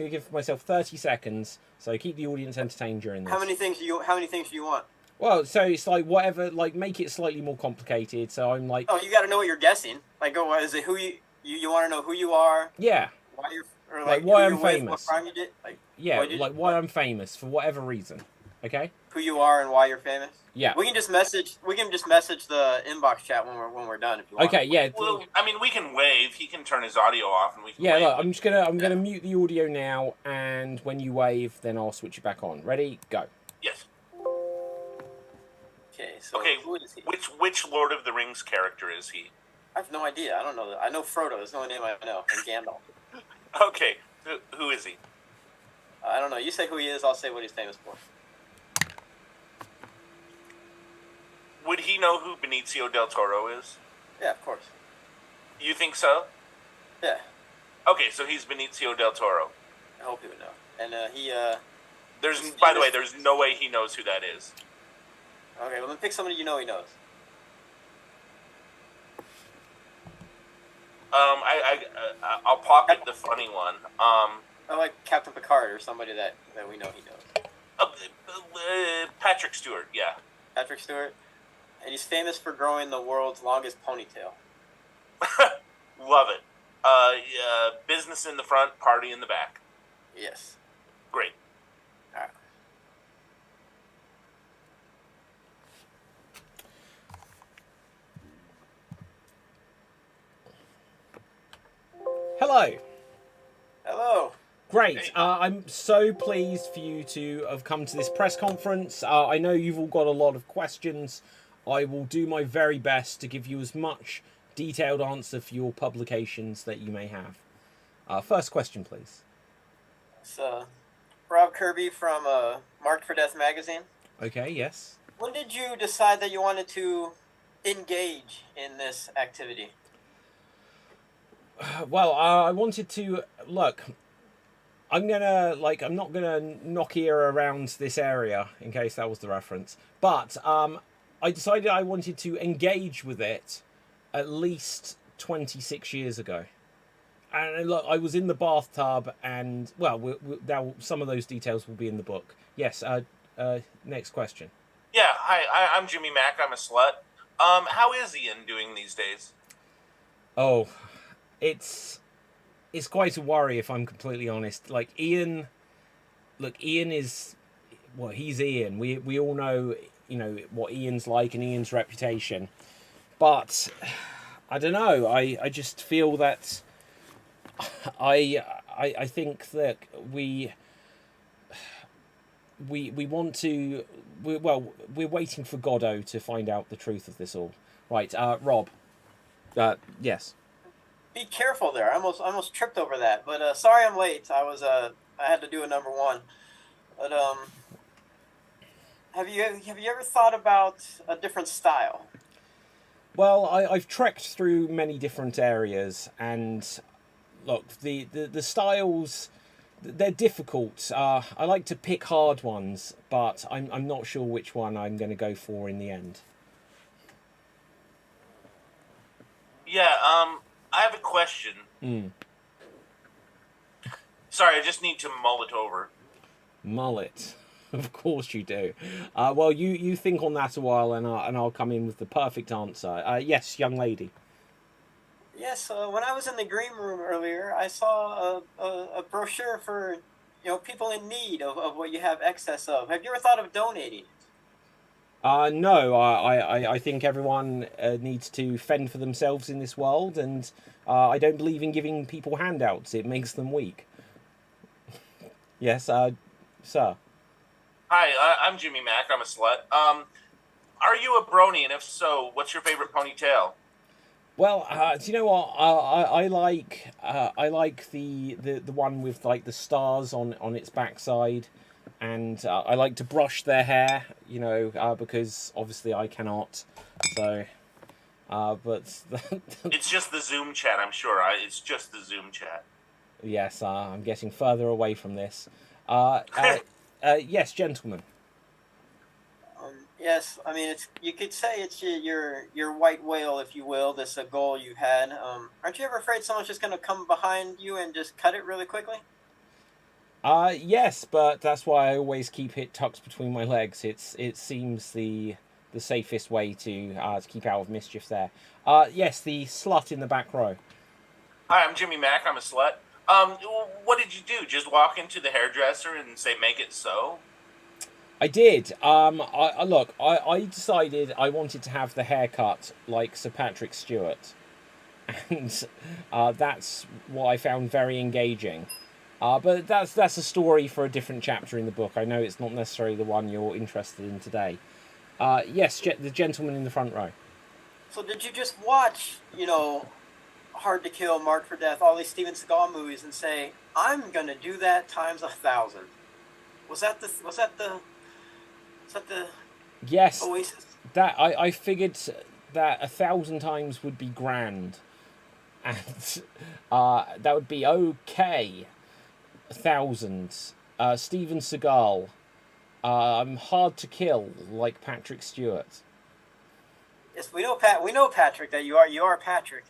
[SPEAKER 1] give myself 30 seconds, so keep the audience entertained during this.
[SPEAKER 3] How many things do you want?
[SPEAKER 1] Well, so it's like whatever, like make it slightly more complicated. So I'm like,
[SPEAKER 3] oh, you got to know what you're guessing. Like, oh, is it who you want to know who you are?
[SPEAKER 1] Yeah.
[SPEAKER 3] Why you're or
[SPEAKER 1] like why I'm
[SPEAKER 3] you're with,
[SPEAKER 1] famous.
[SPEAKER 3] What crime you did? Like,
[SPEAKER 1] yeah, like why I'm famous for whatever reason. Okay.
[SPEAKER 3] Who you are and why you're famous.
[SPEAKER 1] Yeah.
[SPEAKER 3] We can just message the inbox chat when we're done if you want.
[SPEAKER 1] Okay. Yeah.
[SPEAKER 2] Well, I mean, we can wave. He can turn his audio off, and we can.
[SPEAKER 1] Yeah.
[SPEAKER 2] Wave.
[SPEAKER 1] Look, I'm gonna mute the audio now, and when you wave, then I'll switch it back on. Ready? Go.
[SPEAKER 2] Yes.
[SPEAKER 3] Okay. So
[SPEAKER 2] okay.
[SPEAKER 3] Who is he?
[SPEAKER 2] Which Lord of the Rings character is he?
[SPEAKER 3] I have no idea. I don't know. I know Frodo. That's the only name I know. And Gandalf.
[SPEAKER 2] Okay. Who is he?
[SPEAKER 3] I don't know. You say who he is. I'll say what he's famous for.
[SPEAKER 2] Would he know who Benicio del Toro is?
[SPEAKER 3] Yeah, of course.
[SPEAKER 2] You think so?
[SPEAKER 3] Yeah.
[SPEAKER 2] Okay, so he's Benicio del Toro.
[SPEAKER 3] I hope he would know. And
[SPEAKER 2] By the way, there's no way he knows who that is.
[SPEAKER 3] Okay, well then pick somebody you know he knows.
[SPEAKER 2] I'll pocket the funny one.
[SPEAKER 3] I like Captain Picard or somebody that we know he knows.
[SPEAKER 2] Patrick Stewart, yeah.
[SPEAKER 3] Patrick Stewart. And he's famous for growing the world's longest ponytail.
[SPEAKER 2] Love it. Business in the front, party in the back.
[SPEAKER 3] Yes.
[SPEAKER 2] Great.
[SPEAKER 3] All right.
[SPEAKER 1] Hello.
[SPEAKER 3] Hello.
[SPEAKER 1] Great.
[SPEAKER 2] Hey.
[SPEAKER 1] I'm so pleased for you to have come to this press conference. I know you've all got a lot of questions. I will do my very best to give you as much detailed answer for your publications that you may have. First question, please.
[SPEAKER 3] It's Rob Kirby from Marked for Death magazine.
[SPEAKER 1] Okay, yes.
[SPEAKER 3] When did you decide that you wanted to engage in this activity?
[SPEAKER 1] Well, I wanted to look. I'm not gonna knock ear around this area in case that was the reference. But I decided I wanted to engage with it at least 26 years ago. And look, I was in the bathtub, and well, some of those details will be in the book. Yes. Next question.
[SPEAKER 2] Yeah. Hi. I'm Jimmy Mack. I'm a slut. How is Ian doing these days?
[SPEAKER 1] Oh, it's quite a worry if I'm completely honest. Like Ian is, well, he's Ian. We all know, what Ian's like and Ian's reputation. But I don't know. I just feel that I think that we want to. We're waiting for Godot to find out the truth of this all. Right, Rob. Yes.
[SPEAKER 3] Be careful there. I almost tripped over that. But sorry I'm late. I had to do a number one. But have you ever thought about a different style?
[SPEAKER 1] Well, I've trekked through many different areas, and look, the styles, they're difficult. I like to pick hard ones, but I'm not sure which one I'm going to go for in the end.
[SPEAKER 2] Yeah. I have a question. Sorry, I just need to mull it over.
[SPEAKER 1] Mull it. Of course you do. Well, you think on that a while, and I'll come in with the perfect answer. Yes, young lady.
[SPEAKER 3] Yes, when I was in the green room earlier, I saw a brochure for people in need of what you have excess of. Have you ever thought of donating it?
[SPEAKER 1] No, I think everyone needs to fend for themselves in this world, and I don't believe in giving people handouts. It makes them weak. Yes, sir.
[SPEAKER 2] Hi, I'm Jimmy Mack. I'm a slut. Are you a brony? And if so, what's your favorite ponytail?
[SPEAKER 1] Well, do you know what? I like the one with like the stars on its backside, and I like to brush their hair. Because obviously I cannot. So, but
[SPEAKER 2] It's just the Zoom chat, I'm sure. It's just the Zoom chat.
[SPEAKER 1] yes, I'm getting further away from this. Yes, gentlemen.
[SPEAKER 3] Yes, I mean you could say it's your white whale, if you will. This a goal you had. Aren't you ever afraid someone's just gonna come behind you and just cut it really quickly?
[SPEAKER 1] Yes, but that's why I always keep it tucked between my legs. It seems the safest way to keep out of mischief there. Yes, the slut in the back row.
[SPEAKER 2] Hi, I'm Jimmy Mack. I'm a slut. What did you do? Just walk into the hairdresser and say, make it so?
[SPEAKER 1] I did. I decided I wanted to have the haircut like Sir Patrick Stewart, and that's what I found very engaging. But that's a story for a different chapter in the book. I know it's not necessarily the one you're interested in today. Yes, the gentleman in the front row.
[SPEAKER 3] So did you just watch, Hard to Kill, Marked for Death, all these Steven Seagal movies, and say, I'm gonna do that times 1,000? Was that the
[SPEAKER 1] Yes,
[SPEAKER 3] Oasis?
[SPEAKER 1] that I figured that 1,000 times would be grand, and that would be okay. 1,000. Steven Seagal. I'm hard to kill like Patrick Stewart.
[SPEAKER 3] Yes, we know Patrick, that you are Patrick.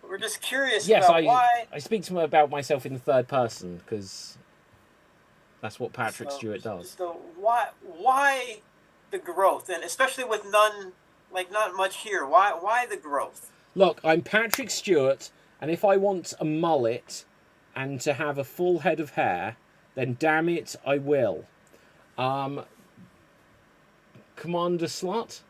[SPEAKER 3] But we're just curious
[SPEAKER 1] Yes,
[SPEAKER 3] about why.
[SPEAKER 1] I speak to him about myself in the third person because that's what Patrick Stewart does.
[SPEAKER 3] So why the growth, and especially with not much here. Why the growth?
[SPEAKER 1] Look, I'm Patrick Stewart, and if I want a mullet and to have a full head of hair, then damn it, I will. Commander Slut?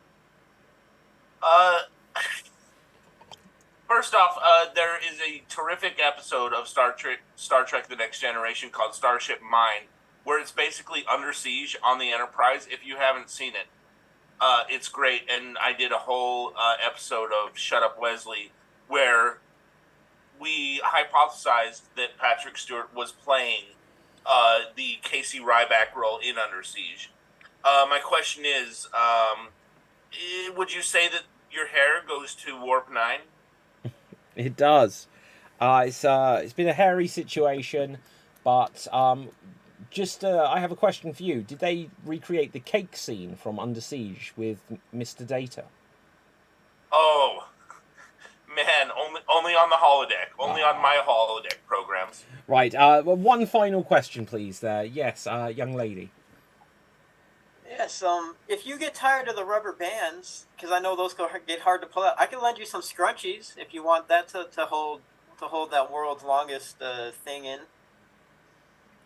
[SPEAKER 2] First off, there is a terrific episode of Star Trek The Next Generation called Starship Mine, where it's basically under siege on the Enterprise. If you haven't seen it, it's great. And I did a whole episode of Shut Up Wesley, where we hypothesized that Patrick Stewart was playing the Casey Ryback role in Under Siege. My question is, would you say that your hair goes to Warp 9?
[SPEAKER 1] It does. It's been a hairy situation, but I have a question for you. Did they recreate the cake scene from Under Siege with Mr. Data?
[SPEAKER 2] Oh, man, only on the holodeck. Only on my holodeck programs.
[SPEAKER 1] Right, one final question, please, there. Yes, young lady.
[SPEAKER 3] Yes, if you get tired of the rubber bands, because I know those get hard to pull out, I can lend you some scrunchies if you want that to hold that world's longest thing in.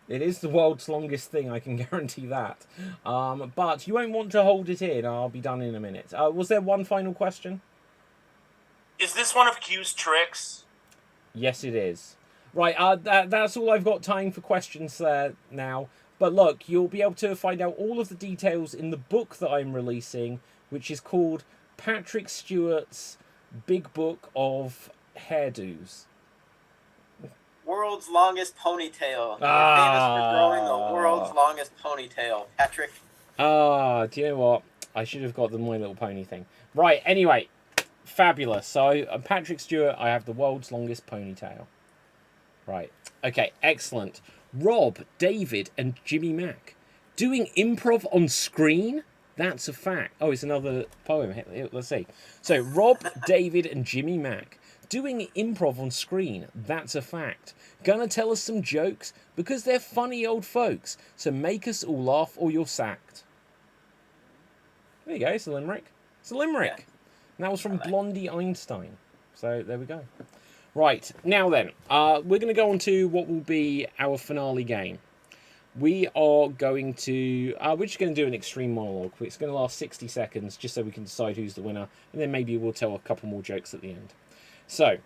[SPEAKER 1] It is the world's longest thing, I can guarantee that. But you won't want to hold it in. I'll be done in a minute. Was there one final question?
[SPEAKER 2] Is this one of Q's tricks?
[SPEAKER 1] Yes, it is. Right, that's all I've got time for questions there now. But look, you'll be able to find out all of the details in the book that I'm releasing, which is called Patrick Stewart's Big Book of Hairdos.
[SPEAKER 3] World's longest ponytail. You're famous for growing the world's longest ponytail, Patrick.
[SPEAKER 1] Do you know what? I should have got the My Little Pony thing. Right, anyway, fabulous. So, I'm Patrick Stewart. I have the world's longest ponytail. Right, okay, excellent. Rob, David, and Jimmy Mack doing improv on screen? That's a fact. Oh, it's another poem. Let's see. So, Rob, David, and Jimmy Mack doing improv on screen. That's a fact. Gonna tell us some jokes because they're funny old folks. So make us all laugh or you're sacked. There you go. It's a limerick. It's a limerick. Yeah. And that was from Blondie Einstein. So there we go. Right, now then, we're going to go on to what will be our finale game. We are going to, we're just going to do an extreme monologue. It's going to last 60 seconds just so we can decide who's the winner. And then maybe we'll tell a couple more jokes at the end. So,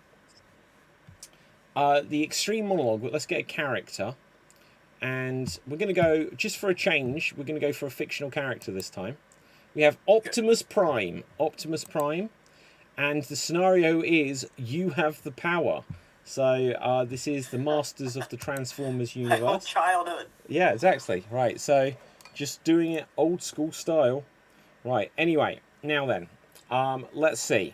[SPEAKER 1] the extreme monologue, let's get a character. And we're going to go, just for a change, we're going to go for a fictional character this time. We have Optimus Prime. Optimus Prime. and the scenario is you have the power. So this is the Masters of the Transformers
[SPEAKER 3] My whole
[SPEAKER 1] universe.
[SPEAKER 3] childhood.
[SPEAKER 1] Yeah, exactly. Right, so just doing it old school style. Right, anyway, now then, let's see.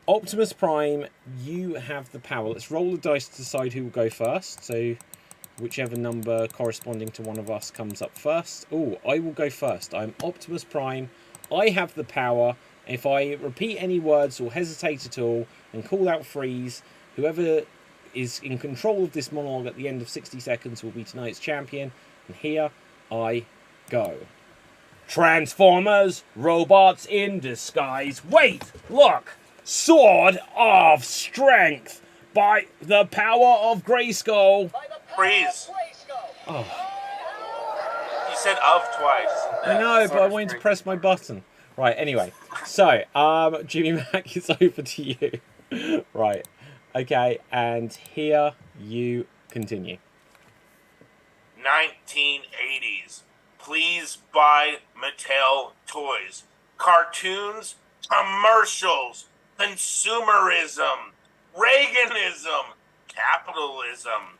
[SPEAKER 1] Optimus Prime, you have the power. Let's roll the dice to decide who will go first. So whichever number corresponding to one of us comes up first. Oh, I will go first. I'm Optimus Prime. I have the power. If I repeat any words or hesitate at all and call out freeze, whoever is in control of this monologue at the end of 60 seconds will be tonight's champion. And here I go. Transformers, robots in disguise. Wait, look! Sword of Strength by the power of Grayskull.
[SPEAKER 2] Freeze.
[SPEAKER 1] Oh,
[SPEAKER 2] He said of twice.
[SPEAKER 1] I know, but I
[SPEAKER 3] of
[SPEAKER 1] wanted to
[SPEAKER 3] strength.
[SPEAKER 1] press my button. Right, anyway. So, Jimmy Mac, it's over to you. Right. Okay, and here you continue.
[SPEAKER 2] 1980s. Please buy Mattel toys. Cartoons, commercials, consumerism, Reaganism, capitalism.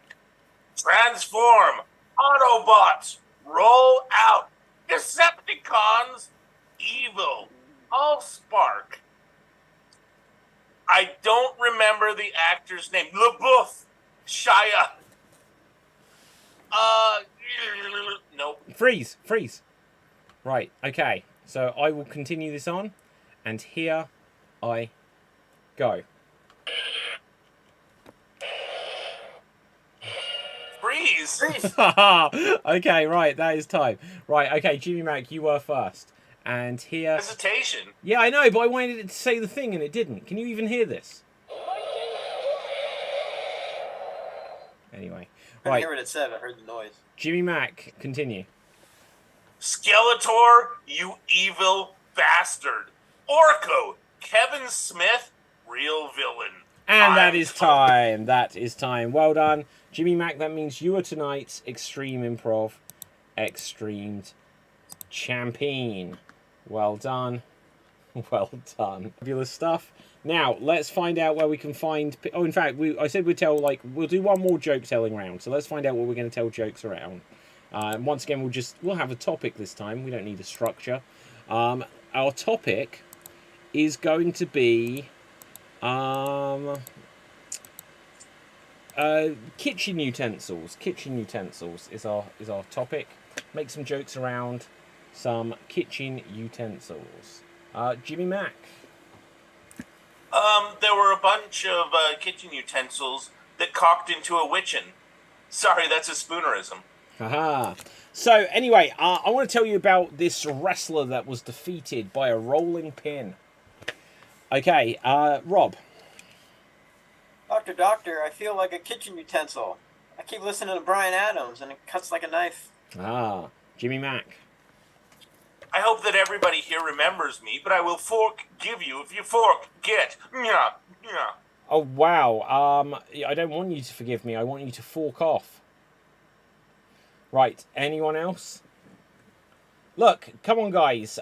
[SPEAKER 2] Transform, Autobots, roll out. Decepticons, evil, Allspark. I don't remember the actor's name. LaBeouf, Shia. Nope.
[SPEAKER 1] Freeze! Right, okay. So I will continue this on, and here I go.
[SPEAKER 2] Freeze.
[SPEAKER 1] Okay, right, that is time. Right, okay, Jimmy Mac, you were first. And here...
[SPEAKER 2] Hesitation.
[SPEAKER 1] Yeah, I know, but I wanted it to say the thing and it didn't. Can you even hear this? Anyway.
[SPEAKER 3] I didn't
[SPEAKER 1] Right,
[SPEAKER 3] hear what it said. I heard the noise.
[SPEAKER 1] Jimmy Mac, continue.
[SPEAKER 2] Skeletor, you evil bastard. Orko, Kevin Smith, real villain.
[SPEAKER 1] And that
[SPEAKER 2] I'm
[SPEAKER 1] is time. That is time. Well done. Jimmy Mac, that means you are tonight's Extreme Improv Xstreamed champion. Well done. Well done. Fabulous stuff. Now, let's find out where we can find... Oh, in fact, I said we'd tell, we'll do one more joke telling round. So let's find out what we're going to tell jokes around. Once again, we'll have a topic this time. We don't need a structure. Our topic is going to be... kitchen utensils. Kitchen utensils is our topic. Make some jokes around some kitchen utensils. Jimmy Mac.
[SPEAKER 2] There were a bunch of kitchen utensils that cocked into a witchin'. Sorry, that's a spoonerism.
[SPEAKER 1] Haha. So anyway, I want to tell you about this wrestler that was defeated by a rolling pin. Okay, Rob.
[SPEAKER 3] Doctor, I feel like a kitchen utensil. I keep listening to Bryan Adams, and it cuts like a knife.
[SPEAKER 1] Jimmy Mac.
[SPEAKER 2] I hope that everybody here remembers me, but I will forgive you if you forget. Yeah.
[SPEAKER 1] Oh, wow. I don't want you to forgive me. I want you to fork off. Right. Anyone else? Look, come on, guys.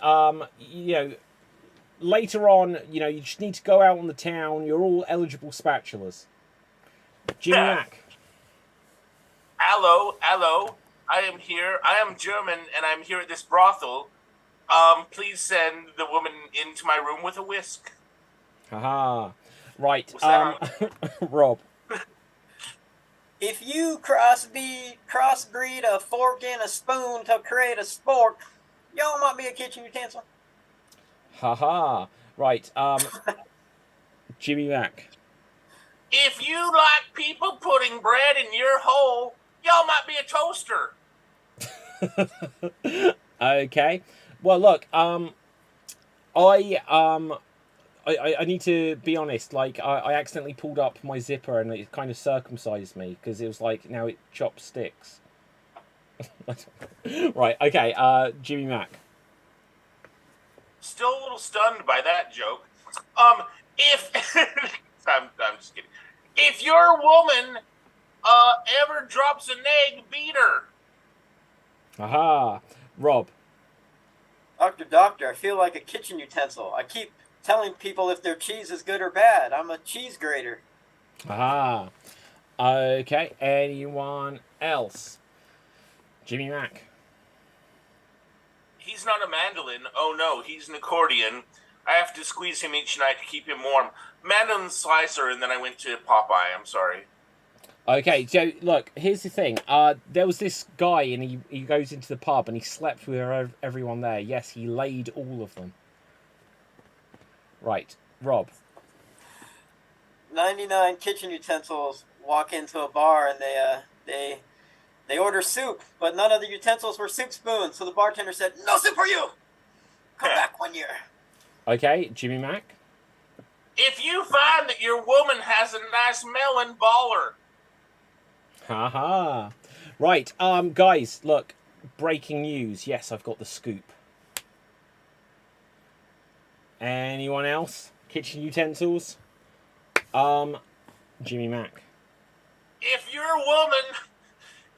[SPEAKER 1] Later on, you just need to go out on the town. You're all eligible spatulas. Jimmy Mac.
[SPEAKER 2] Hello. I am here. I am German, and I'm here at this brothel. Please send the woman into my room with a whisk.
[SPEAKER 1] Haha. Right.
[SPEAKER 2] Was that
[SPEAKER 1] Rob.
[SPEAKER 3] If you crossbreed a fork and a spoon to create a spork, y'all might be a kitchen utensil.
[SPEAKER 1] Haha. Right. Jimmy Mac.
[SPEAKER 2] If you like people putting bread in your hole, y'all might be a toaster.
[SPEAKER 1] Okay. Well, look. I need to be honest. I accidentally pulled up my zipper and it kind of circumcised me because it was like now it chops sticks. Right. Okay. Jimmy Mac.
[SPEAKER 2] Still a little stunned by that joke. If I'm just kidding. If your woman ever drops an egg, beat her.
[SPEAKER 1] Aha. Rob.
[SPEAKER 3] Doctor, I feel like a kitchen utensil. I keep telling people if their cheese is good or bad. I'm a cheese grater.
[SPEAKER 1] Ah. Okay. Anyone else? Jimmy Mac.
[SPEAKER 2] He's not a mandolin. Oh no, he's an accordion. I have to squeeze him each night to keep him warm. Mandolin slicer, and then I went to Popeye. I'm sorry.
[SPEAKER 1] Okay, so look, here's the thing. There was this guy, and he goes into the pub, and he slept with everyone there. Yes, he laid all of them. Right, Rob.
[SPEAKER 3] 99 kitchen utensils walk into a bar and they order soup, but none of the utensils were soup spoons. So the bartender said, "No soup for you. Come back 1 year."
[SPEAKER 1] Okay, Jimmy Mac.
[SPEAKER 2] If you find that your woman has a nice melon baller.
[SPEAKER 1] Haha. Right, guys, look, breaking news. Yes, I've got the scoop. Anyone else? Kitchen utensils? Jimmy Mac.
[SPEAKER 2] If your woman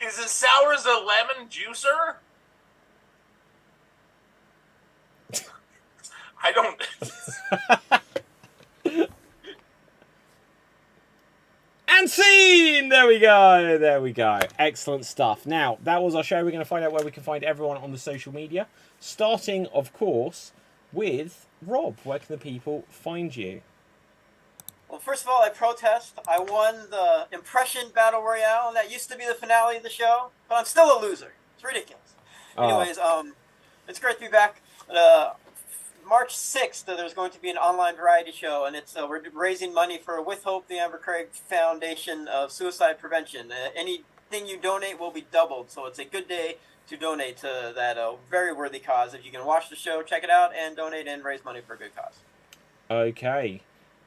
[SPEAKER 2] is as sour as a lemon juicer, I don't.
[SPEAKER 1] And scene! There we go. There we go. Excellent stuff. Now, that was our show. We're going to find out where we can find everyone on the social media. Starting, of course, with Rob. Where can the people find you?
[SPEAKER 3] Well, first of all, I protest. I won the impression battle royale, and that used to be the finale of the show, but I'm still a loser. It's ridiculous. Anyways, it's great to be back. March 6th, there's going to be an online variety show, and it's we're raising money for With Hope, the Amber Craig Foundation of Suicide Prevention. Anything you donate will be doubled, so it's a good day to donate to that very worthy cause. If you can watch the show, check it out, and donate and raise money for a good cause.
[SPEAKER 1] Okay.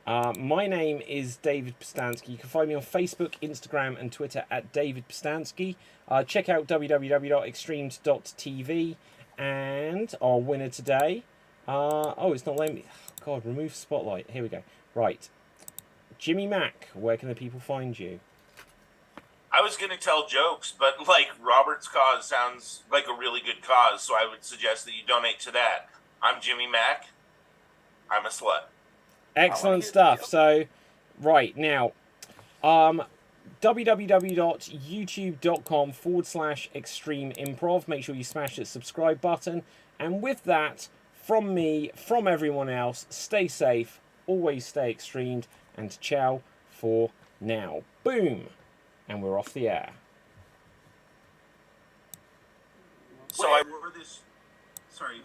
[SPEAKER 1] My name is David Pistansky. You can find me on Facebook, Instagram, and Twitter at David Pistansky. Check out www.xstreamed.tv. And our winner today... it's not letting me... God, remove spotlight. Here we go. Right. Jimmy Mac, where can the people find you?
[SPEAKER 2] I was going to tell jokes, but like Robert's cause sounds like a really good cause, so I would suggest that you donate to that. I'm Jimmy Mac. I'm a slut.
[SPEAKER 1] Excellent stuff. So, right, now, www.youtube.com/extreme improv. Make sure you smash that subscribe button. And with that, from me, from everyone else, stay safe, always stay extremed, and ciao for now. Boom! And we're off the air.
[SPEAKER 2] So I wore this... Sorry.